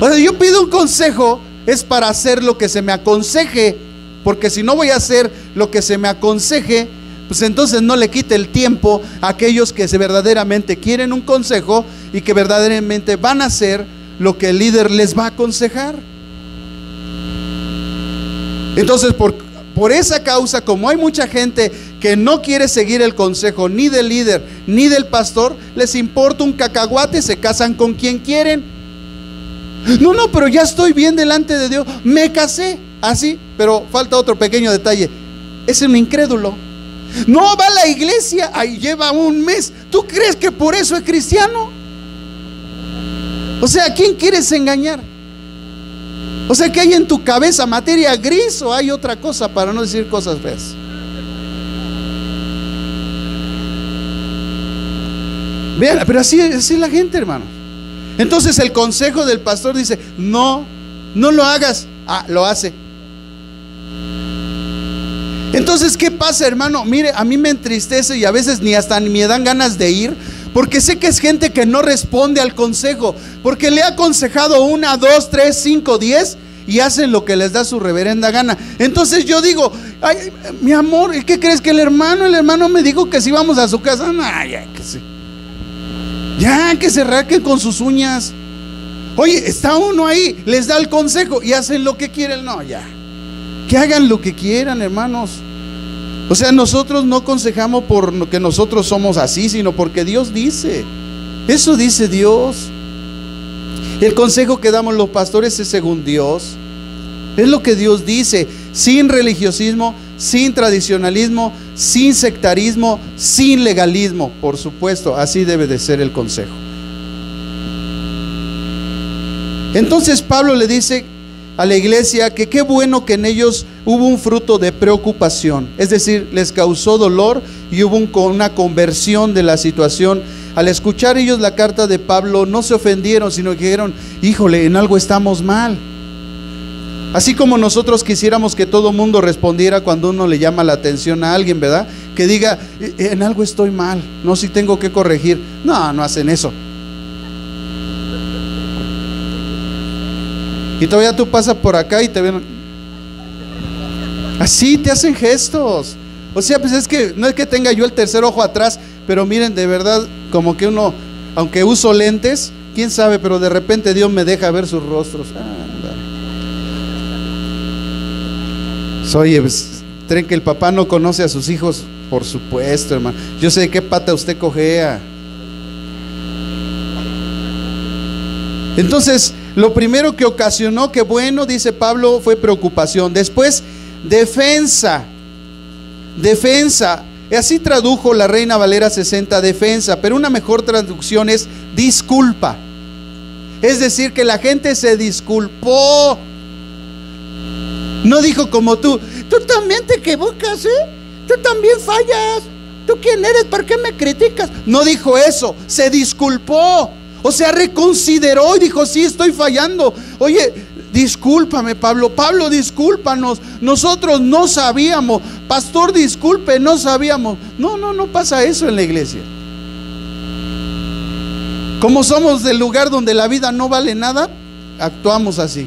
Speaker 1: O sea, yo pido un consejo es para hacer lo que se me aconseje. Porque si no voy a hacer lo que se me aconseje, pues entonces no le quite el tiempo a aquellos que verdaderamente quieren un consejo y que verdaderamente van a hacer lo que el líder les va a aconsejar. Entonces por esa causa, como hay mucha gente que no quiere seguir el consejo ni del líder ni del pastor, les importa un cacahuate, se casan con quien quieren. No, pero ya estoy bien delante de Dios, me casé. Así, pero falta otro pequeño detalle: es un incrédulo. No va a la iglesia, ahí lleva un mes. ¿Tú crees que por eso es cristiano? O sea, ¿a quién quieres engañar? O sea, ¿qué hay en tu cabeza? ¿Materia gris o hay otra cosa, para no decir cosas feas? Vean, pero así es la gente, hermano. Entonces el consejo del pastor dice: no lo hagas. Lo hace. Entonces, ¿qué pasa, hermano? Mire, a mí me entristece y a veces ni me dan ganas de ir, porque sé que es gente que no responde al consejo, porque le ha aconsejado 1, 2, 3, 5, 10 y hacen lo que les da su reverenda gana. Entonces yo digo: ay, mi amor, ¿qué crees? Que el hermano me dijo que si vamos a su casa. Ya que se raquen con sus uñas. Oye, está uno ahí, les da el consejo y hacen lo que quieren. No, ya, que hagan lo que quieran, hermanos. O sea, nosotros no aconsejamos por lo que nosotros somos así, sino porque Dios dice. Eso dice Dios. El consejo que damos los pastores es según Dios. Es lo que Dios dice, sin religiosismo, sin tradicionalismo, sin sectarismo, sin legalismo. Por supuesto, así debe de ser el consejo. Entonces Pablo le dice a la iglesia que qué bueno que en ellos hubo un fruto de preocupación, es decir, les causó dolor y hubo una conversión de la situación. Al escuchar ellos la carta de Pablo, no se ofendieron, sino que dijeron: híjole, en algo estamos mal. Así como nosotros quisiéramos que todo mundo respondiera cuando uno le llama la atención a alguien, ¿verdad? Que diga: en algo estoy mal, no, si tengo que corregir. No hacen eso. Y todavía tú pasas por acá y te ven así, te hacen gestos. O sea, pues es que no es que tenga yo el tercer ojo atrás, pero miren, de verdad, como que uno, aunque uso lentes, quién sabe, pero de repente Dios me deja ver sus rostros. Oye, pues, ¿creen que el papá no conoce a sus hijos? Por supuesto, hermano. Yo sé de qué pata usted cojea. Entonces, lo primero que ocasionó, que bueno, dice Pablo, fue preocupación. Después, defensa. Así tradujo la Reina Valera 60, defensa, pero una mejor traducción es disculpa. Es decir, que la gente se disculpó. No dijo como tú también te equivocas, tú también fallas, ¿tú quién eres? ¿Por qué me criticas? No dijo eso, se disculpó. O sea, reconsideró y dijo: sí, estoy fallando. Oye, discúlpame, Pablo, discúlpanos, nosotros no sabíamos. Pastor, disculpe, no sabíamos. No pasa eso en la iglesia. Como somos del lugar donde la vida no vale nada, actuamos así.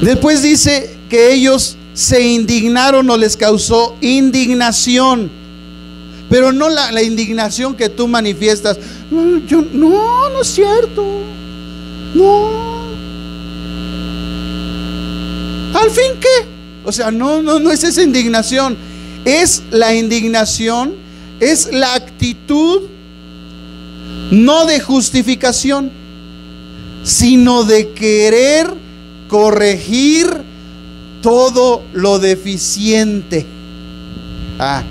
Speaker 1: Después dice que ellos se indignaron o les causó indignación. Pero no la indignación que tú manifiestas: no es cierto. No. ¿Al fin qué? O sea, no es esa indignación. Es la indignación, es la actitud no de justificación, sino de querer corregir todo lo deficiente. Ah,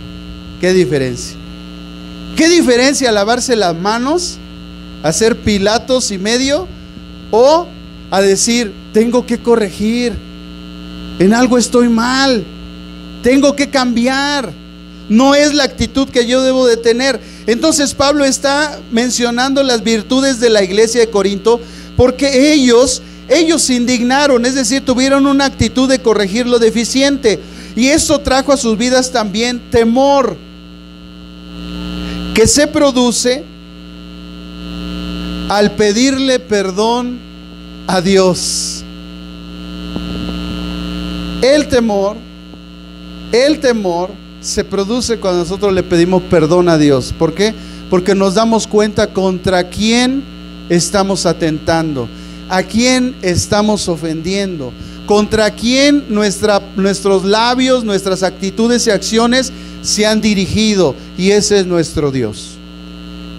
Speaker 1: qué diferencia. ¿Qué diferencia lavarse las manos, hacer Pilatos y medio, o a decir, tengo que corregir, en algo estoy mal, tengo que cambiar? No es la actitud que yo debo de tener. Entonces Pablo está mencionando las virtudes de la iglesia de Corinto, porque ellos se indignaron, es decir, tuvieron una actitud de corregir lo deficiente, y eso trajo a sus vidas también temor, que se produce al pedirle perdón a Dios. El temor se produce cuando nosotros le pedimos perdón a Dios. ¿Por qué? Porque nos damos cuenta contra quién estamos atentando, a quién estamos ofendiendo, contra quién nuestros labios, nuestras actitudes y acciones se han dirigido, y ese es nuestro Dios.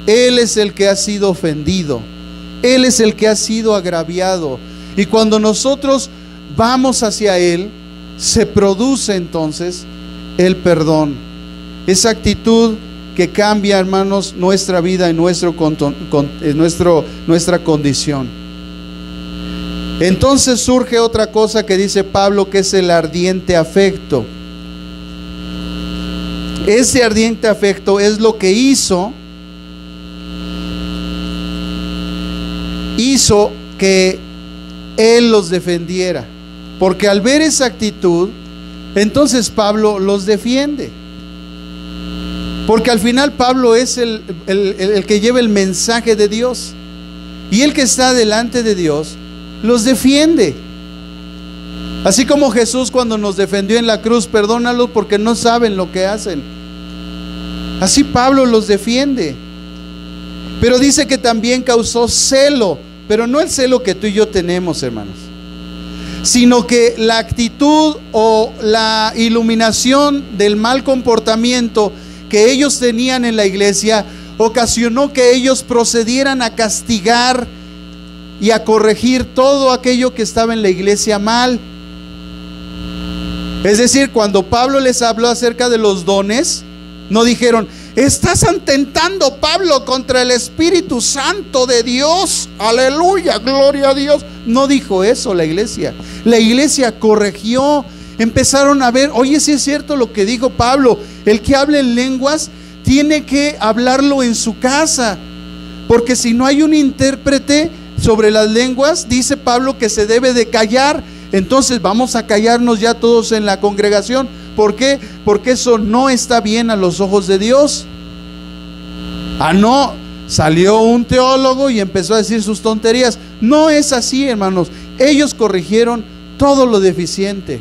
Speaker 1: Él es el que ha sido ofendido, Él es el que ha sido agraviado, y cuando nosotros vamos hacia Él, se produce entonces el perdón, esa actitud que cambia, hermanos, nuestra vida y nuestra condición. Entonces surge otra cosa que dice Pablo, que es el ardiente afecto. Ese ardiente afecto es lo que hizo que Él los defendiera, porque al ver esa actitud, entonces Pablo los defiende, porque al final Pablo es el que lleva el mensaje de Dios, y el que está delante de Dios los defiende. Así como Jesús, cuando nos defendió en la cruz, perdónalos porque no saben lo que hacen. Así Pablo los defiende. Pero dice que también causó celo, pero no el celo que tú y yo tenemos, hermanos, sino que la actitud o la iluminación del mal comportamiento que ellos tenían en la iglesia ocasionó que ellos procedieran a castigar y a corregir todo aquello que estaba en la iglesia mal. Es decir, cuando Pablo les habló acerca de los dones, no dijeron, estás atentando, Pablo, contra el Espíritu Santo de Dios, aleluya, gloria a Dios. No dijo eso la iglesia. La iglesia corrigió. Empezaron a ver, oye, si es cierto lo que dijo Pablo, el que hable en lenguas tiene que hablarlo en su casa, porque si no hay un intérprete sobre las lenguas, dice Pablo que se debe de callar. Entonces vamos a callarnos ya todos en la congregación. ¿Por qué? Porque eso no está bien a los ojos de Dios. Ah, no, salió un teólogo y empezó a decir sus tonterías. No es así, hermanos. Ellos corrigieron todo lo deficiente.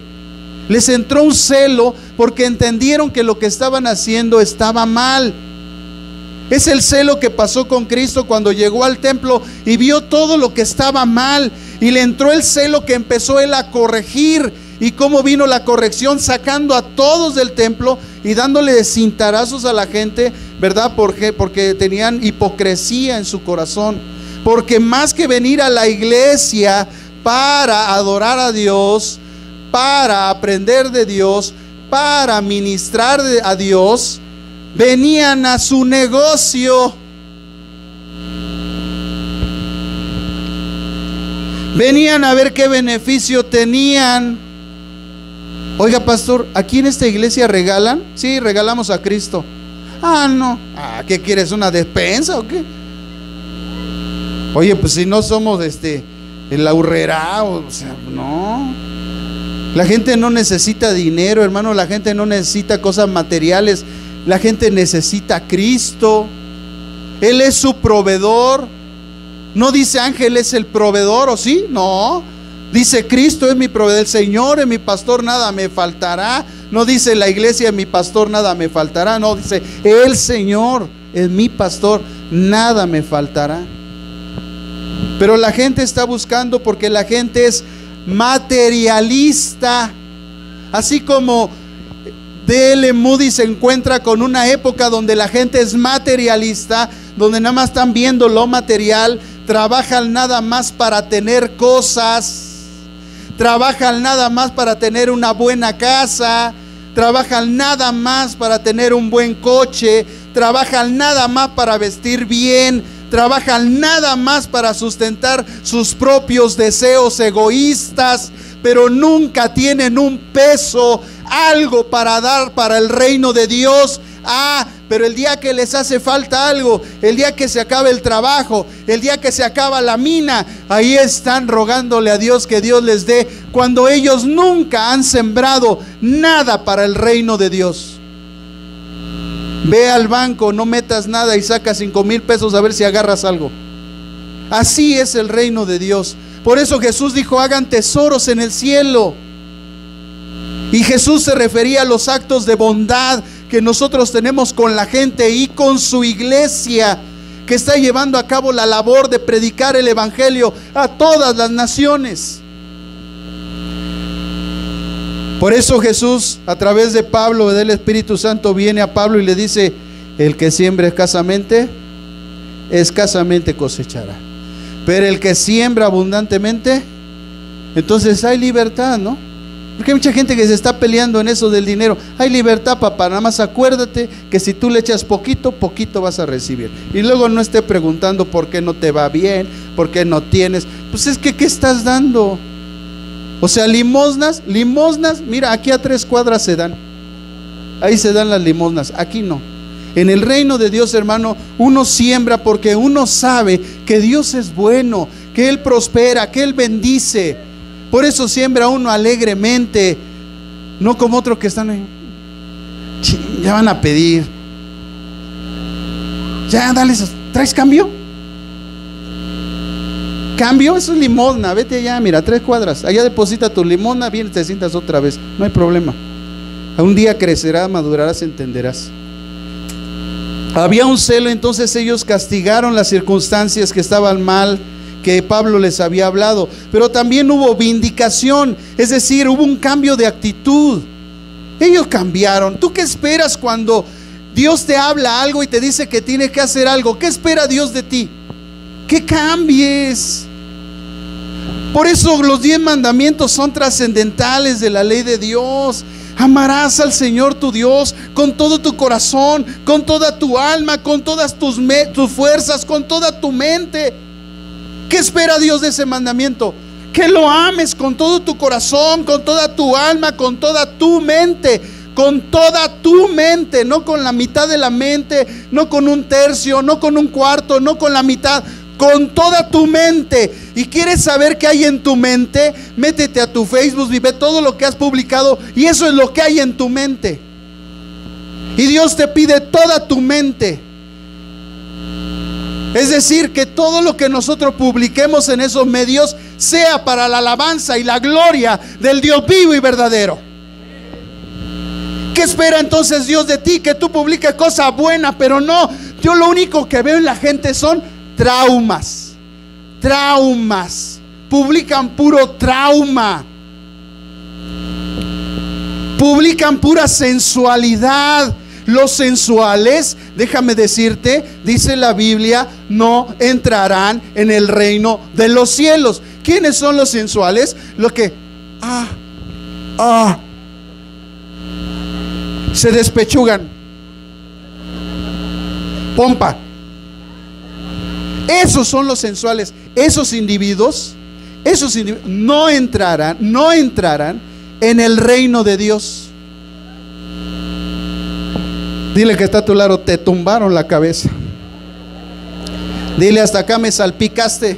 Speaker 1: Les entró un celo porque entendieron que lo que estaban haciendo estaba mal. Es el celo que pasó con Cristo cuando llegó al templo y vio todo lo que estaba mal, y le entró el celo que empezó Él a corregir. ¿Y cómo vino la corrección? Sacando a todos del templo y dándole cintarazos a la gente, ¿verdad? Porque tenían hipocresía en su corazón. Porque más que venir a la iglesia para adorar a Dios, para aprender de Dios, para ministrar a Dios, venían a su negocio. Venían a ver qué beneficio tenían. Oiga, pastor, ¿aquí en esta iglesia regalan? Sí, regalamos a Cristo. Ah, no. Ah, ¿qué quieres? ¿Una despensa o qué? Oye, pues si no somos el Aurrerá, o sea, no. La gente no necesita dinero, hermano. La gente no necesita cosas materiales. La gente necesita a Cristo. Él es su proveedor. No dice Ángel es el proveedor, ¿o sí? No. Dice Cristo es mi proveedor, el Señor es mi pastor, nada me faltará. No dice la iglesia es mi pastor, nada me faltará. No, dice el Señor es mi pastor, nada me faltará. Pero la gente está buscando porque la gente es materialista. Así como D.L. Moody se encuentra con una época donde la gente es materialista, donde nada más están viendo lo material, trabajan nada más para tener cosas, trabajan nada más para tener una buena casa, trabajan nada más para tener un buen coche, trabajan nada más para vestir bien, trabajan nada más para sustentar sus propios deseos egoístas, pero nunca tienen un peso, algo para dar para el reino de Dios. Pero el día que les hace falta algo, el día que se acaba el trabajo, el día que se acaba la mina, ahí están rogándole a Dios que Dios les dé, cuando ellos nunca han sembrado nada para el reino de Dios. Ve al banco, no metas nada y saca 5,000 pesos a ver si agarras algo. Así es el reino de Dios. Por eso Jesús dijo: hagan tesoros en el cielo. Y Jesús se refería a los actos de bondad que nosotros tenemos con la gente y con su iglesia, que está llevando a cabo la labor de predicar el evangelio a todas las naciones. Por eso Jesús, a través de Pablo, del Espíritu Santo, viene a Pablo y le dice: el que siembra escasamente cosechará, pero el que siembra abundantemente, entonces hay libertad, ¿no? Porque hay mucha gente que se está peleando en eso del dinero. Hay libertad, papá, nada más acuérdate que si tú le echas poquito, poquito vas a recibir. Y luego no esté preguntando por qué no te va bien, por qué no tienes. Pues es que, ¿qué estás dando? O sea, limosnas, mira, aquí a 3 cuadras se dan. Ahí se dan las limosnas, aquí no. En el reino de Dios, hermano, uno siembra porque uno sabe que Dios es bueno, que Él prospera, que Él bendice. Por eso siembra uno alegremente, no como otros que están ahí. Ya van a pedir. Ya, dale, ¿traes cambio? ¿Cambio? Eso es limosna. Vete allá, mira, 3 cuadras. Allá deposita tu limosna, vienes, te sientas otra vez. No hay problema. Un día crecerá, madurarás, entenderás. Había un celo, entonces ellos castigaron las circunstancias que estaban mal, que Pablo les había hablado, pero también hubo vindicación, es decir, hubo un cambio de actitud. Ellos cambiaron. ¿Tú qué esperas cuando Dios te habla algo y te dice que tienes que hacer algo? ¿Qué espera Dios de ti? Que cambies. Por eso los 10 mandamientos son trascendentales de la ley de Dios. Amarás al Señor tu Dios con todo tu corazón, con toda tu alma, con todas tus fuerzas, con toda tu mente. ¿Qué espera Dios de ese mandamiento? Que lo ames con todo tu corazón, con toda tu alma, con toda tu mente. Con toda tu mente, no con la mitad de la mente, no con un tercio, no con un cuarto, no con la mitad, con toda tu mente. ¿Y quieres saber qué hay en tu mente? Métete a tu Facebook y ve todo lo que has publicado, y eso es lo que hay en tu mente. Y Dios te pide toda tu mente. Es decir, que todo lo que nosotros publiquemos en esos medios sea para la alabanza y la gloria del Dios vivo y verdadero. ¿Qué espera entonces Dios de ti? Que tú publiques cosas buenas, pero no. Yo lo único que veo en la gente son traumas. Publican puro trauma. Publican pura sensualidad. Los sensuales, déjame decirte, dice la Biblia, no entrarán en el reino de los cielos. ¿Quiénes son los sensuales? Los que se despechugan, pompa. Esos son los sensuales. Esos individuos no entrarán en el reino de Dios. Dile que está a tu lado: te tumbaron la cabeza. Dile: hasta acá me salpicaste.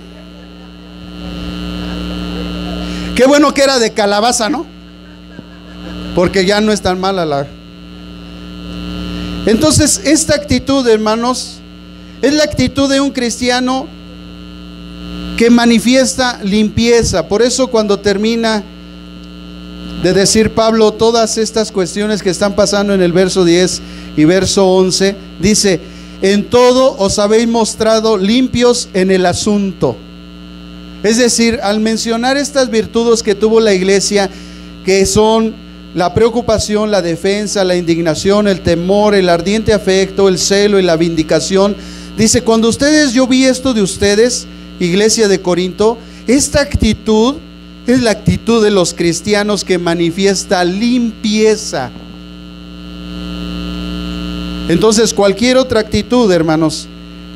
Speaker 1: Qué bueno que era de calabaza, ¿no? Porque ya no es tan mala la... Entonces, esta actitud, hermanos, es la actitud de un cristiano que manifiesta limpieza. Por eso cuando termina de decir Pablo todas estas cuestiones que están pasando en el verso 10 y verso 11, dice: en todo os habéis mostrado limpios en el asunto. Es decir, al mencionar estas virtudes que tuvo la iglesia, que son la preocupación, la defensa, la indignación, el temor, el ardiente afecto, el celo y la vindicación, dice: cuando yo vi esto de ustedes, iglesia de Corinto, esta actitud es la actitud de los cristianos que manifiesta limpieza. Entonces cualquier otra actitud, hermanos,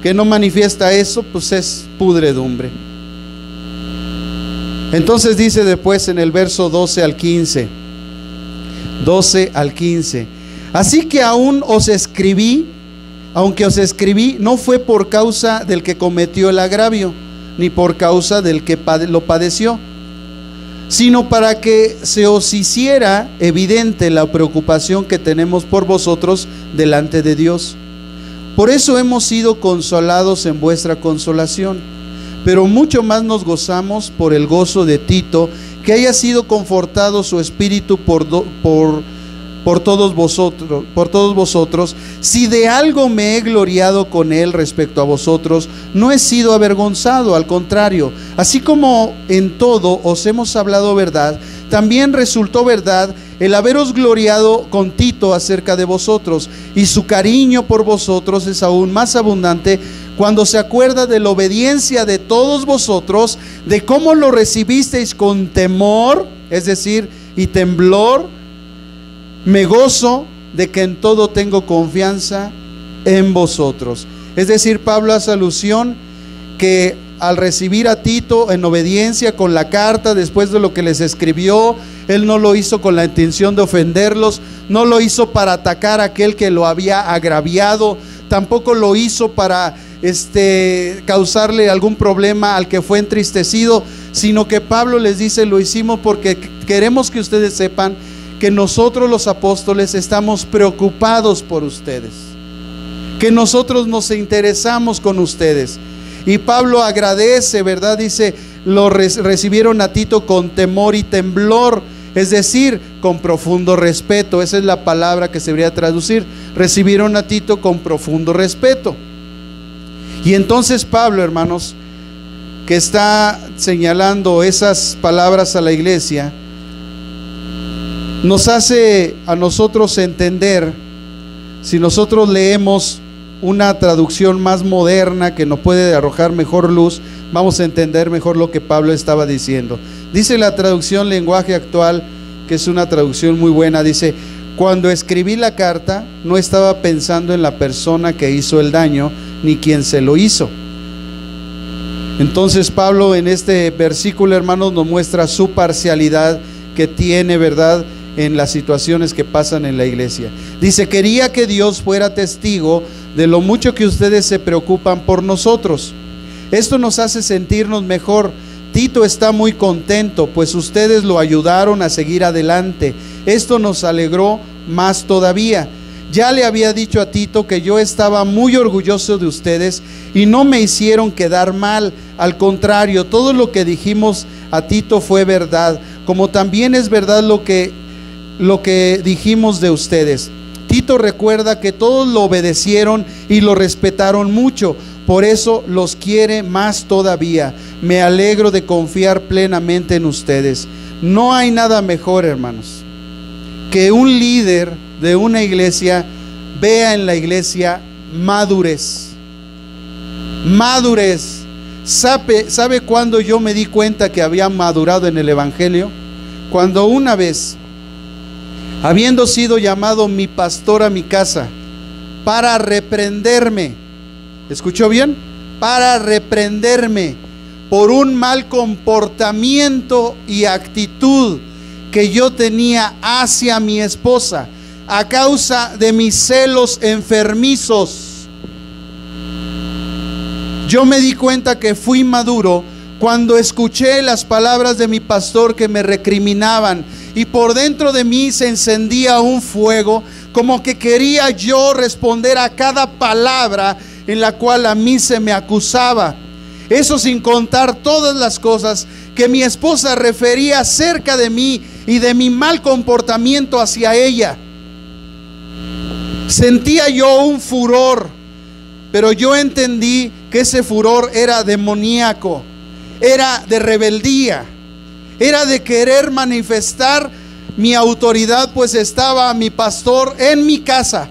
Speaker 1: que no manifiesta eso, pues es pudredumbre. Entonces dice después en el verso 12 al 15, así que aún os escribí, aunque os escribí, no fue por causa del que cometió el agravio, ni por causa del que lo padeció, sino para que se os hiciera evidente la preocupación que tenemos por vosotros delante de Dios. Por eso hemos sido consolados en vuestra consolación, pero mucho más nos gozamos por el gozo de Tito, que haya sido confortado su espíritu por todos vosotros. Si de algo me he gloriado con él respecto a vosotros, no he sido avergonzado, al contrario, así como en todo os hemos hablado verdad, también resultó verdad el haberos gloriado con Tito acerca de vosotros, y su cariño por vosotros es aún más abundante cuando se acuerda de la obediencia de todos vosotros, de cómo lo recibisteis con temor, es decir, y temblor. Me gozo de que en todo tengo confianza en vosotros. Es decir, Pablo hace alusión que al recibir a Tito en obediencia con la carta, después de lo que les escribió, él no lo hizo con la intención de ofenderlos, no lo hizo para atacar a aquel que lo había agraviado, tampoco lo hizo para causarle algún problema al que fue entristecido, sino que Pablo les dice: lo hicimos porque queremos que ustedes sepan que nosotros los apóstoles estamos preocupados por ustedes, que nosotros nos interesamos con ustedes. Y Pablo agradece, ¿verdad? Dice: lo recibieron a Tito con temor y temblor, es decir, con profundo respeto. Esa es la palabra que se debería traducir. Recibieron a Tito con profundo respeto. Y entonces Pablo, hermanos, que está señalando esas palabras a la iglesia, nos hace a nosotros entender, si nosotros leemos una traducción más moderna que nos puede arrojar mejor luz, vamos a entender mejor lo que Pablo estaba diciendo. Dice la traducción Lenguaje Actual, que es una traducción muy buena, dice: cuando escribí la carta no estaba pensando en la persona que hizo el daño, ni quien se lo hizo. Entonces Pablo en este versículo, hermanos, nos muestra su parcialidad que tiene, ¿verdad?, en las situaciones que pasan en la iglesia. Dice: quería que Dios fuera testigo de lo mucho que ustedes se preocupan por nosotros. Esto nos hace sentirnos mejor. Tito está muy contento, pues ustedes lo ayudaron a seguir adelante. Esto nos alegró más todavía. Ya le había dicho a Tito que yo estaba muy orgulloso de ustedes y no me hicieron quedar mal. Al contrario, todo lo que dijimos a Tito fue verdad, como también es verdad lo que dijimos de ustedes. Tito recuerda que todos lo obedecieron y lo respetaron mucho, por eso los quiere más todavía. Me alegro de confiar plenamente en ustedes. No hay nada mejor, hermanos, que un líder de una iglesia vea en la iglesia madurez. Madurez. ¿Sabe cuándo yo me di cuenta que había madurado en el evangelio? Cuando una vez, habiendo sido llamado mi pastor a mi casa para reprenderme, ¿escuchó bien? Para reprenderme por un mal comportamiento y actitud que yo tenía hacia mi esposa a causa de mis celos enfermizos. Yo me di cuenta que fui maduro cuando escuché las palabras de mi pastor que me recriminaban, y por dentro de mí se encendía un fuego, como que quería yo responder a cada palabra en la cual a mí se me acusaba. Eso sin contar todas las cosas que mi esposa refería acerca de mí y de mi mal comportamiento hacia ella. Sentía yo un furor Pero yo entendí que ese furor era demoníaco, era de rebeldía, era de querer manifestar mi autoridad, pues estaba mi pastor en mi casa.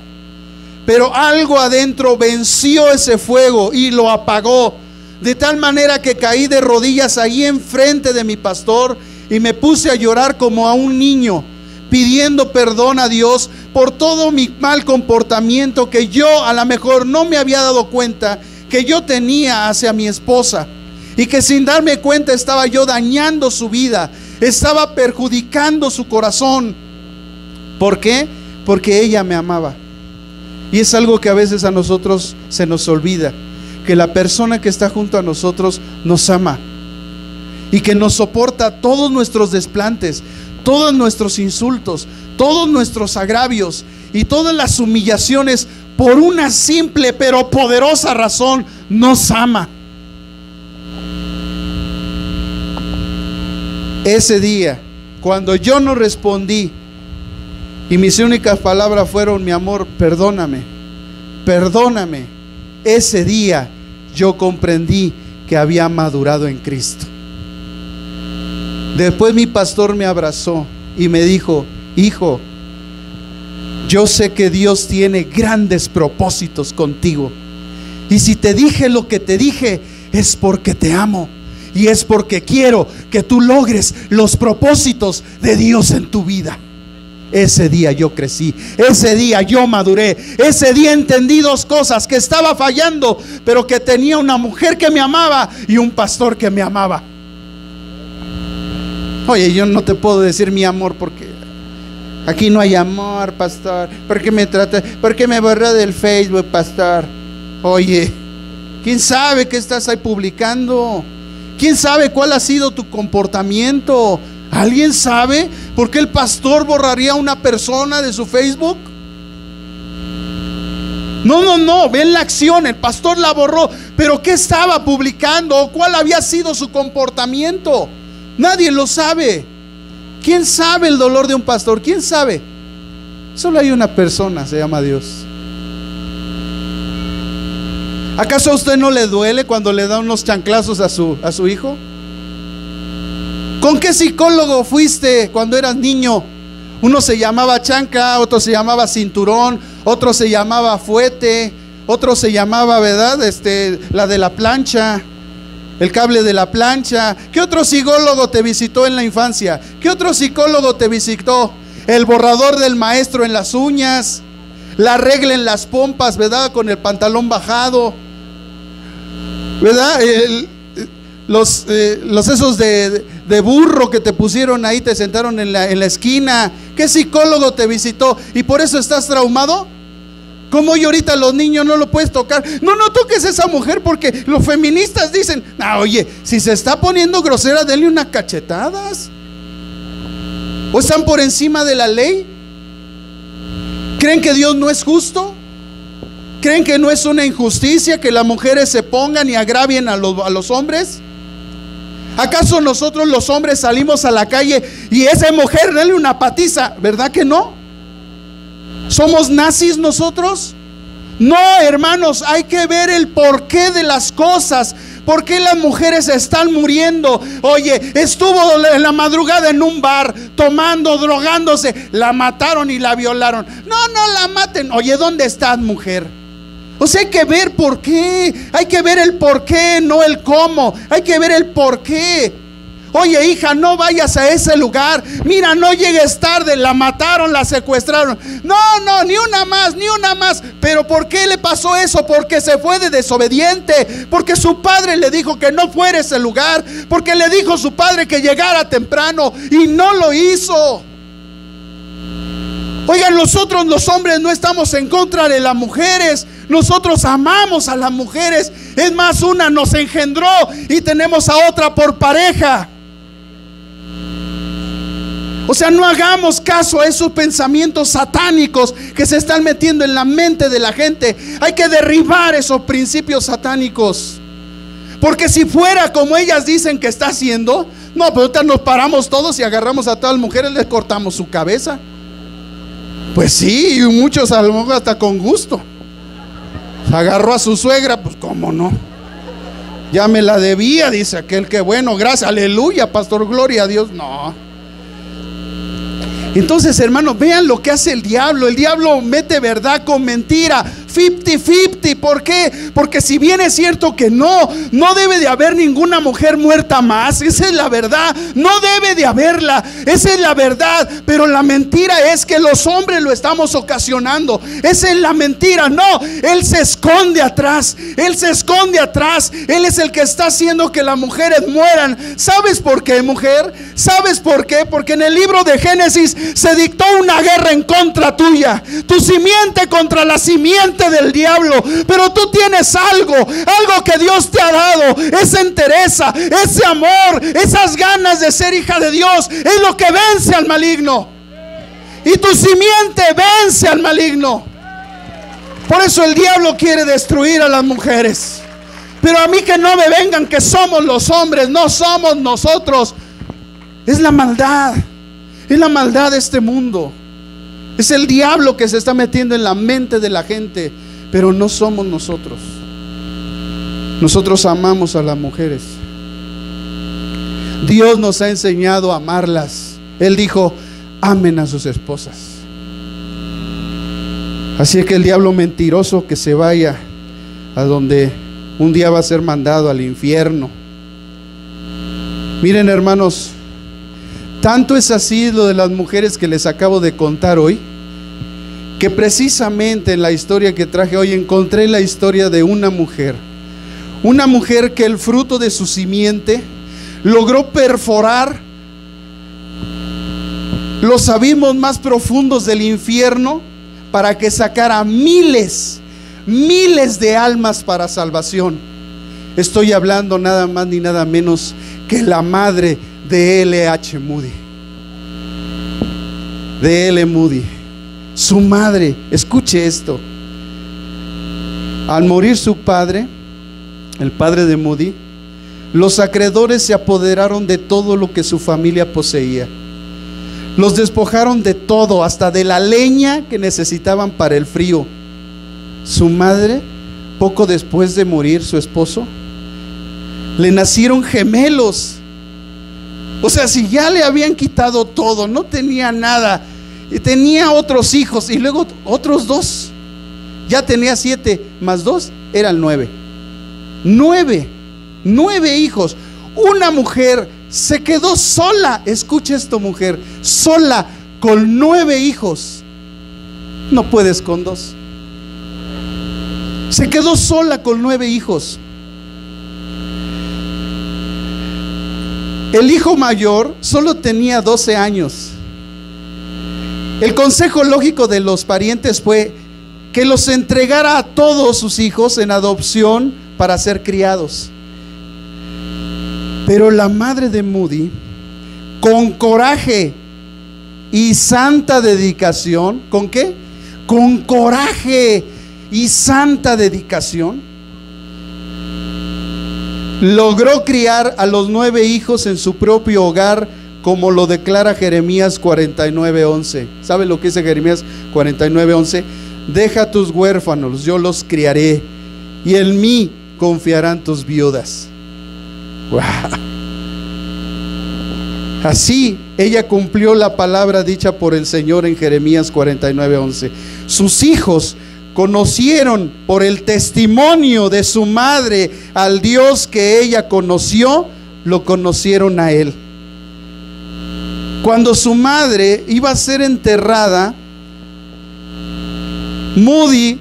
Speaker 1: Pero algo adentro venció ese fuego y lo apagó, de tal manera que caí de rodillas ahí enfrente de mi pastor y me puse a llorar como a un niño, pidiendo perdón a Dios por todo mi mal comportamiento que yo a lo mejor no me había dado cuenta que yo tenía hacia mi esposa, y que sin darme cuenta estaba yo dañando su vida, estaba perjudicando su corazón. ¿Por qué? Porque ella me amaba. Y es algo que a veces a nosotros se nos olvida, que la persona que está junto a nosotros nos ama y que nos soporta todos nuestros desplantes, todos nuestros insultos, todos nuestros agravios y todas las humillaciones por una simple pero poderosa razón: nos ama. Ese día, cuando yo no respondí y mis únicas palabras fueron: mi amor, perdóname, perdóname, ese día yo comprendí que había madurado en Cristo. Después mi pastor me abrazó y me dijo: hijo, yo sé que Dios tiene grandes propósitos contigo, y si te dije lo que te dije es porque te amo y es porque quiero que tú logres los propósitos de Dios en tu vida. Ese día yo crecí, ese día yo maduré, ese día entendí dos cosas: que estaba fallando, pero que tenía una mujer que me amaba y un pastor que me amaba. Oye, yo no te puedo decir mi amor porque aquí no hay amor, pastor. ¿Por qué me trata? ¿Por qué me borró del Facebook, pastor? Oye, ¿quién sabe qué estás ahí publicando? ¿Quién sabe cuál ha sido tu comportamiento? ¿Alguien sabe por qué el pastor borraría a una persona de su Facebook? No, ven la acción, el pastor la borró, pero ¿qué estaba publicando? ¿Cuál había sido su comportamiento? Nadie lo sabe. ¿Quién sabe el dolor de un pastor? ¿Quién sabe? Solo hay una persona, se llama Dios. ¿Acaso a usted no le duele cuando le da unos chanclazos a su hijo? ¿Con qué psicólogo fuiste cuando eras niño? Uno se llamaba chancla, otro se llamaba cinturón, otro se llamaba fuete, otro se llamaba, ¿verdad? La de la plancha, el cable de la plancha. ¿Qué otro psicólogo te visitó en la infancia? ¿Qué otro psicólogo te visitó? El borrador del maestro en las uñas, la regla en las pompas, ¿verdad? Con el pantalón bajado, ¿verdad? Los esos de burro que te pusieron ahí, te sentaron en la esquina. ¿Qué psicólogo te visitó? ¿Y por eso estás traumado? ¿Cómo hoy ahorita los niños no lo puedes tocar? No toques a esa mujer porque los feministas dicen: oye, si se está poniendo grosera, denle unas cachetadas. ¿O están por encima de la ley? ¿Creen que Dios no es justo? ¿Creen que no es una injusticia que las mujeres se pongan y agravien a los hombres? ¿Acaso nosotros los hombres salimos a la calle y esa mujer dale una patiza? ¿Verdad que no? ¿Somos nazis nosotros? No, hermanos, hay que ver el porqué de las cosas. ¿Por qué las mujeres están muriendo? Oye, estuvo en la madrugada en un bar tomando, drogándose, la mataron y la violaron. No la maten. Oye, ¿dónde estás, mujer? O sea, hay que ver por qué. Hay que ver el por qué, no el cómo. Hay que ver el por qué. Oye, hija, no vayas a ese lugar. Mira, no llegues tarde. La mataron, la secuestraron. No, ni una más. Pero ¿por qué le pasó eso? Porque se fue de desobediente. Porque su padre le dijo que no fuera a ese lugar. Porque le dijo su padre que llegara temprano y no lo hizo. Oigan, nosotros los hombres no estamos en contra de las mujeres. Nosotros amamos a las mujeres. Es más, una nos engendró y tenemos a otra por pareja. O sea, no hagamos caso a esos pensamientos satánicos que se están metiendo en la mente de la gente. Hay que derribar esos principios satánicos. Porque si fuera como ellas dicen que está haciendo, no, pero ahorita nos paramos todos y agarramos a todas las mujeres, les cortamos su cabeza. Pues sí, y muchos a lo mejor hasta con gusto. Agarró a su suegra, pues cómo no. Ya me la debía, dice aquel, que bueno, gracias, aleluya, pastor, gloria a Dios. No. Entonces, hermanos, vean lo que hace el diablo. El diablo mete verdad con mentira, 50-50. ¿Por qué? Porque si bien es cierto que no debe de haber ninguna mujer muerta más, esa es la verdad, no debe de haberla, esa es la verdad, pero la mentira es que los hombres lo estamos ocasionando. Esa es la mentira. No, él se esconde atrás, él se esconde atrás, él es el que está haciendo que las mujeres mueran. ¿Sabes por qué, mujer? ¿Sabes por qué? Porque en el libro de Génesis se dictó una guerra en contra tuya, tu simiente contra la simiente del diablo. Pero tú tienes algo que Dios te ha dado, esa entereza, ese amor, esas ganas de ser hija de Dios, es lo que vence al maligno. Y tu simiente vence al maligno. Por eso el diablo quiere destruir a las mujeres. Pero a mí que no me vengan que somos los hombres, no somos nosotros. Es la maldad. Es la maldad de este mundo. Es el diablo que se está metiendo en la mente de la gente. Pero no somos nosotros. Nosotros amamos a las mujeres. Dios nos ha enseñado a amarlas. Él dijo: amen a sus esposas. Así es que el diablo mentiroso que se vaya a donde un día va a ser mandado al infierno. Miren, hermanos, tanto es así lo de las mujeres que les acabo de contar hoy, que precisamente en la historia que traje hoy encontré la historia de una mujer que el fruto de su simiente logró perforar los abismos más profundos del infierno para que sacara miles de almas para salvación. Estoy hablando nada más ni nada menos que la madre de L.H. Moody, de L. Moody. Su madre, escuche esto. Al morir su padre, el padre de Moody, los acreedores se apoderaron de todo lo que su familia poseía. Los despojaron de todo, hasta de la leña que necesitaban para el frío. Su madre, poco después de morir su esposo, le nacieron gemelos. O sea, si ya le habían quitado todo, no tenía nada, y tenía otros hijos y luego otros 2, ya tenía 7 más 2 eran 9. 9 hijos. Una mujer se quedó sola. Escucha esto, mujer, sola con 9 hijos. No puedes con 2. Se quedó sola con 9 hijos. El hijo mayor solo tenía 12 años. El consejo lógico de los parientes fue que los entregara a todos sus hijos en adopción para ser criados. Pero la madre de Moody, con coraje y santa dedicación, ¿con qué? Con coraje y santa dedicación, logró criar a los 9 hijos en su propio hogar, como lo declara Jeremías 49:11. ¿Sabe lo que dice Jeremías 49:11? Deja a tus huérfanos, yo los criaré, y en mí confiarán tus viudas. Wow. Así ella cumplió la palabra dicha por el Señor en Jeremías 49:11. Sus hijos conocieron por el testimonio de su madre al Dios que ella conoció, lo conocieron a él. Cuando su madre iba a ser enterrada, Moody,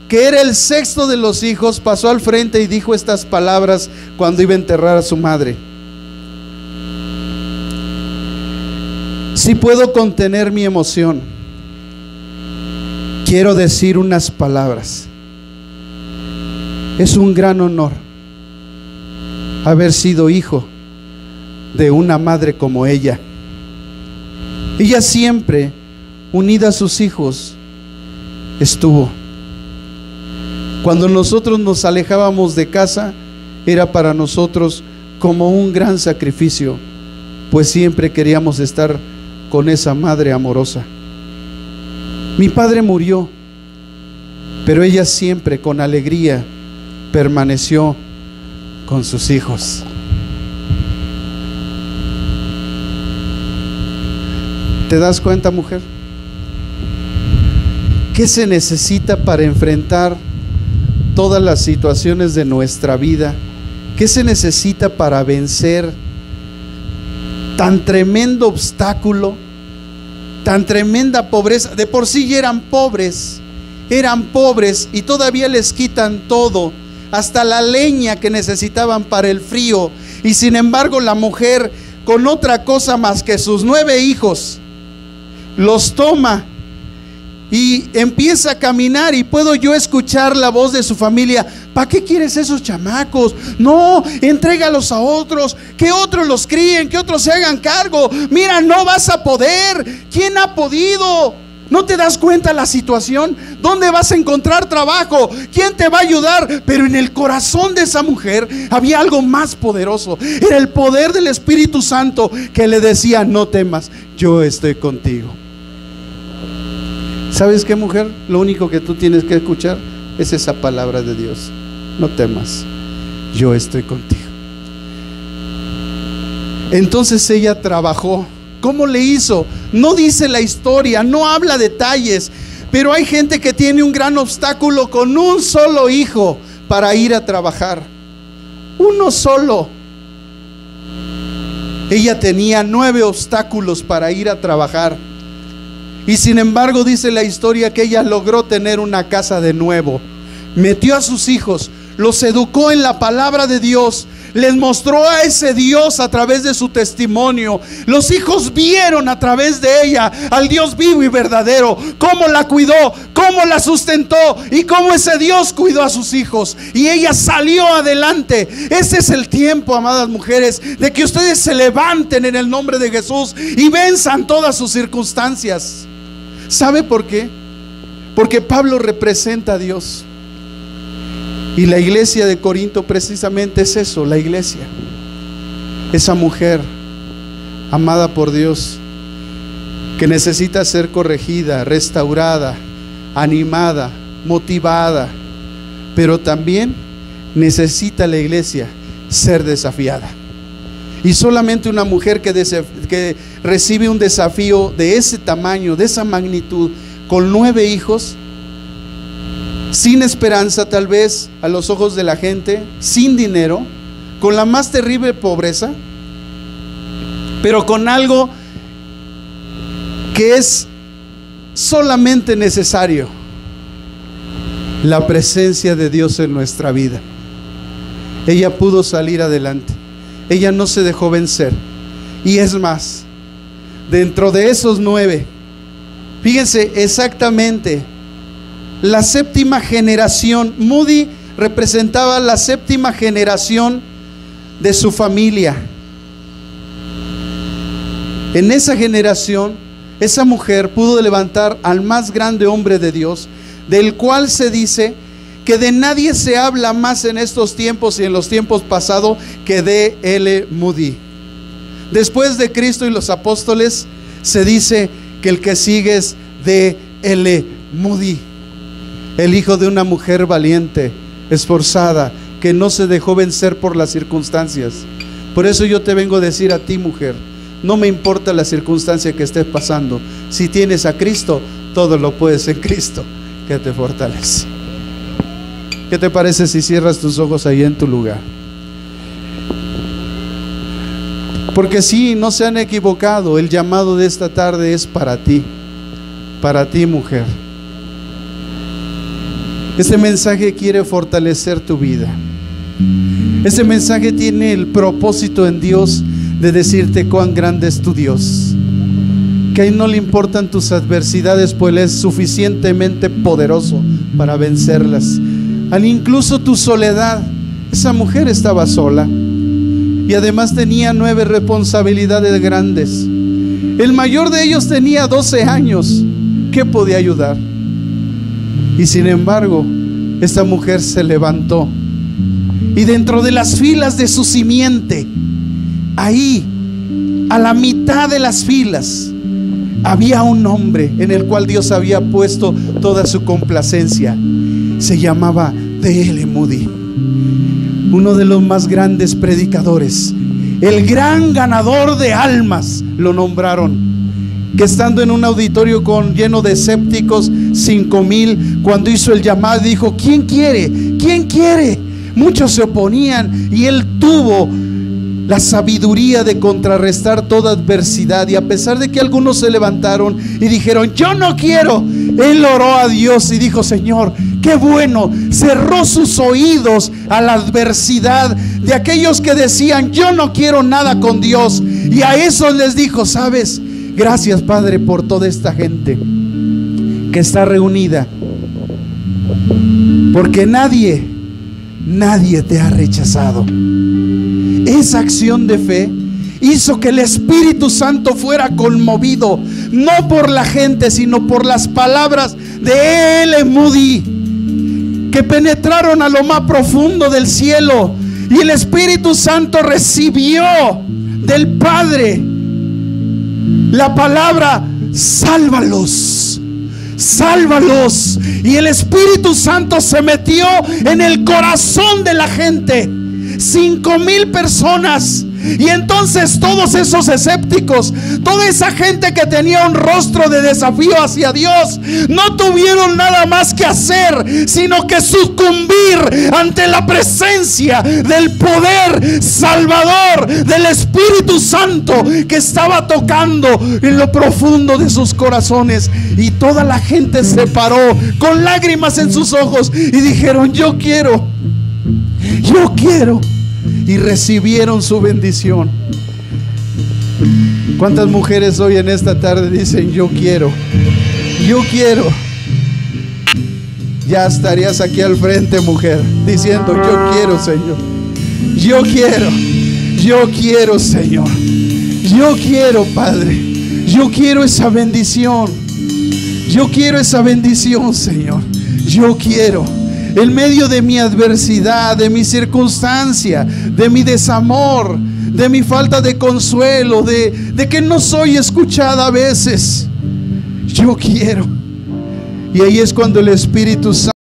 Speaker 1: que era el 6º de los hijos, pasó al frente y dijo estas palabras cuando iba a enterrar a su madre: si puedo contener mi emoción, quiero decir unas palabras. Es un gran honor haber sido hijo de una madre como ella. Ella siempre, unida a sus hijos, estuvo. Cuando nosotros nos alejábamos de casa, era para nosotros como un gran sacrificio, pues siempre queríamos estar con esa madre amorosa. Mi padre murió, pero ella siempre con alegría permaneció con sus hijos. ¿Te das cuenta, mujer? ¿Qué se necesita para enfrentar todas las situaciones de nuestra vida? ¿Qué se necesita para vencer tan tremendo obstáculo, tan tremenda pobreza? De por sí ya eran pobres y todavía les quitan todo, hasta la leña que necesitaban para el frío. Y sin embargo la mujer, con otra cosa más que sus 9 hijos, los toma y empieza a caminar. Y puedo yo escuchar la voz de su familia: ¿para qué quieres esos chamacos? No, entrégalos a otros, que otros los críen, que otros se hagan cargo. Mira, no vas a poder. ¿Quién ha podido? ¿No te das cuenta la situación? ¿Dónde vas a encontrar trabajo? ¿Quién te va a ayudar? Pero en el corazón de esa mujer había algo más poderoso. Era el poder del Espíritu Santo que le decía: no temas, yo estoy contigo. ¿Sabes qué, mujer? Lo único que tú tienes que escuchar es esa palabra de Dios: no temas, yo estoy contigo. Entonces ella trabajó. ¿Cómo le hizo? No dice la historia, no habla detalles, pero hay gente que tiene un gran obstáculo con un solo hijo para ir a trabajar. Uno solo. Ella tenía 9 obstáculos para ir a trabajar. Y sin embargo dice la historia que ella logró tener una casa de nuevo. Metió a sus hijos, los educó en la palabra de Dios, les mostró a ese Dios a través de su testimonio. Los hijos vieron a través de ella al Dios vivo y verdadero, cómo la cuidó, cómo la sustentó y cómo ese Dios cuidó a sus hijos, y ella salió adelante. Ese es el tiempo, amadas mujeres, de que ustedes se levanten en el nombre de Jesús y venzan todas sus circunstancias. ¿Sabe por qué? Porque Pablo representa a Dios. Y la iglesia de Corinto precisamente es eso, la iglesia. Esa mujer amada por Dios, que necesita ser corregida, restaurada, animada, motivada, pero también necesita la iglesia ser desafiada. Y solamente una mujer que recibe un desafío de ese tamaño, de esa magnitud, con 9 hijos, sin esperanza tal vez a los ojos de la gente, sin dinero, con la más terrible pobreza, pero con algo que es solamente necesario: la presencia de Dios en nuestra vida. Ella pudo salir adelante, ella no se dejó vencer. Y es más, dentro de esos 9, fíjense exactamente, la 7ª generación, Moody representaba la 7ª generación de su familia. En esa generación, esa mujer pudo levantar al más grande hombre de Dios, del cual se dice que de nadie se habla más en estos tiempos y en los tiempos pasados que de L. Moody. Después de Cristo y los apóstoles, se dice que el que sigue es de L. Moody, el hijo de una mujer valiente, esforzada, que no se dejó vencer por las circunstancias. Por eso yo te vengo a decir a ti, mujer, no me importa la circunstancia que estés pasando. Si tienes a Cristo, todo lo puedes en Cristo que te fortalece. ¿Qué te parece si cierras tus ojos ahí en tu lugar? Porque sí, no se han equivocado. El llamado de esta tarde es para ti, mujer. Este mensaje quiere fortalecer tu vida. Este mensaje tiene el propósito en Dios de decirte cuán grande es tu Dios, que a Él no le importan tus adversidades, pues Él es suficientemente poderoso para vencerlas. Incluso tu soledad. Esa mujer estaba sola y además tenía 9 responsabilidades grandes. El mayor de ellos tenía 12 años. ¿Qué podía ayudar? Y sin embargo, esta mujer se levantó, y dentro de las filas de su simiente, ahí, a la mitad de las filas, había un hombre en el cual Dios había puesto toda su complacencia. se llamaba D.L. Moody, uno de los más grandes predicadores, el gran ganador de almas, lo nombraron. Que estando en un auditorio lleno de escépticos, 5,000, cuando hizo el llamado, dijo: ¿quién quiere? ¿Quién quiere? Muchos se oponían y él tuvo la sabiduría de contrarrestar toda adversidad. Y a pesar de que algunos se levantaron y dijeron: yo no quiero, él oró a Dios y dijo: Señor, qué bueno. Cerró sus oídos a la adversidad de aquellos que decían: yo no quiero nada con Dios. Y a esos les dijo: ¿sabes? Gracias, Padre, por toda esta gente que está reunida, porque nadie te ha rechazado. Esa acción de fe hizo que el Espíritu Santo fuera conmovido, no por la gente, sino por las palabras de D.L. Moody, que penetraron a lo más profundo del cielo. Y el Espíritu Santo recibió del Padre la palabra: sálvalos, sálvalos. Y el Espíritu Santo se metió en el corazón de la gente, 5,000 personas. Y entonces todos esos escépticos, toda esa gente que tenía un rostro de desafío hacia Dios, no tuvieron nada más que hacer sino que sucumbir ante la presencia del poder salvador del Espíritu Santo, que estaba tocando en lo profundo de sus corazones. Y toda la gente se paró con lágrimas en sus ojos y dijeron: yo quiero, yo quiero. Y recibieron su bendición. ¿Cuántas mujeres hoy en esta tarde dicen: yo quiero, yo quiero? Ya estarías aquí al frente, mujer, diciendo: yo quiero, Señor, yo quiero, yo quiero, Señor, yo quiero, Padre, yo quiero esa bendición, yo quiero esa bendición, Señor, yo quiero. En medio de mi adversidad, de mi circunstancia, de mi desamor, de mi falta de consuelo, de que no soy escuchada a veces, yo quiero. Y ahí es cuando el Espíritu Santo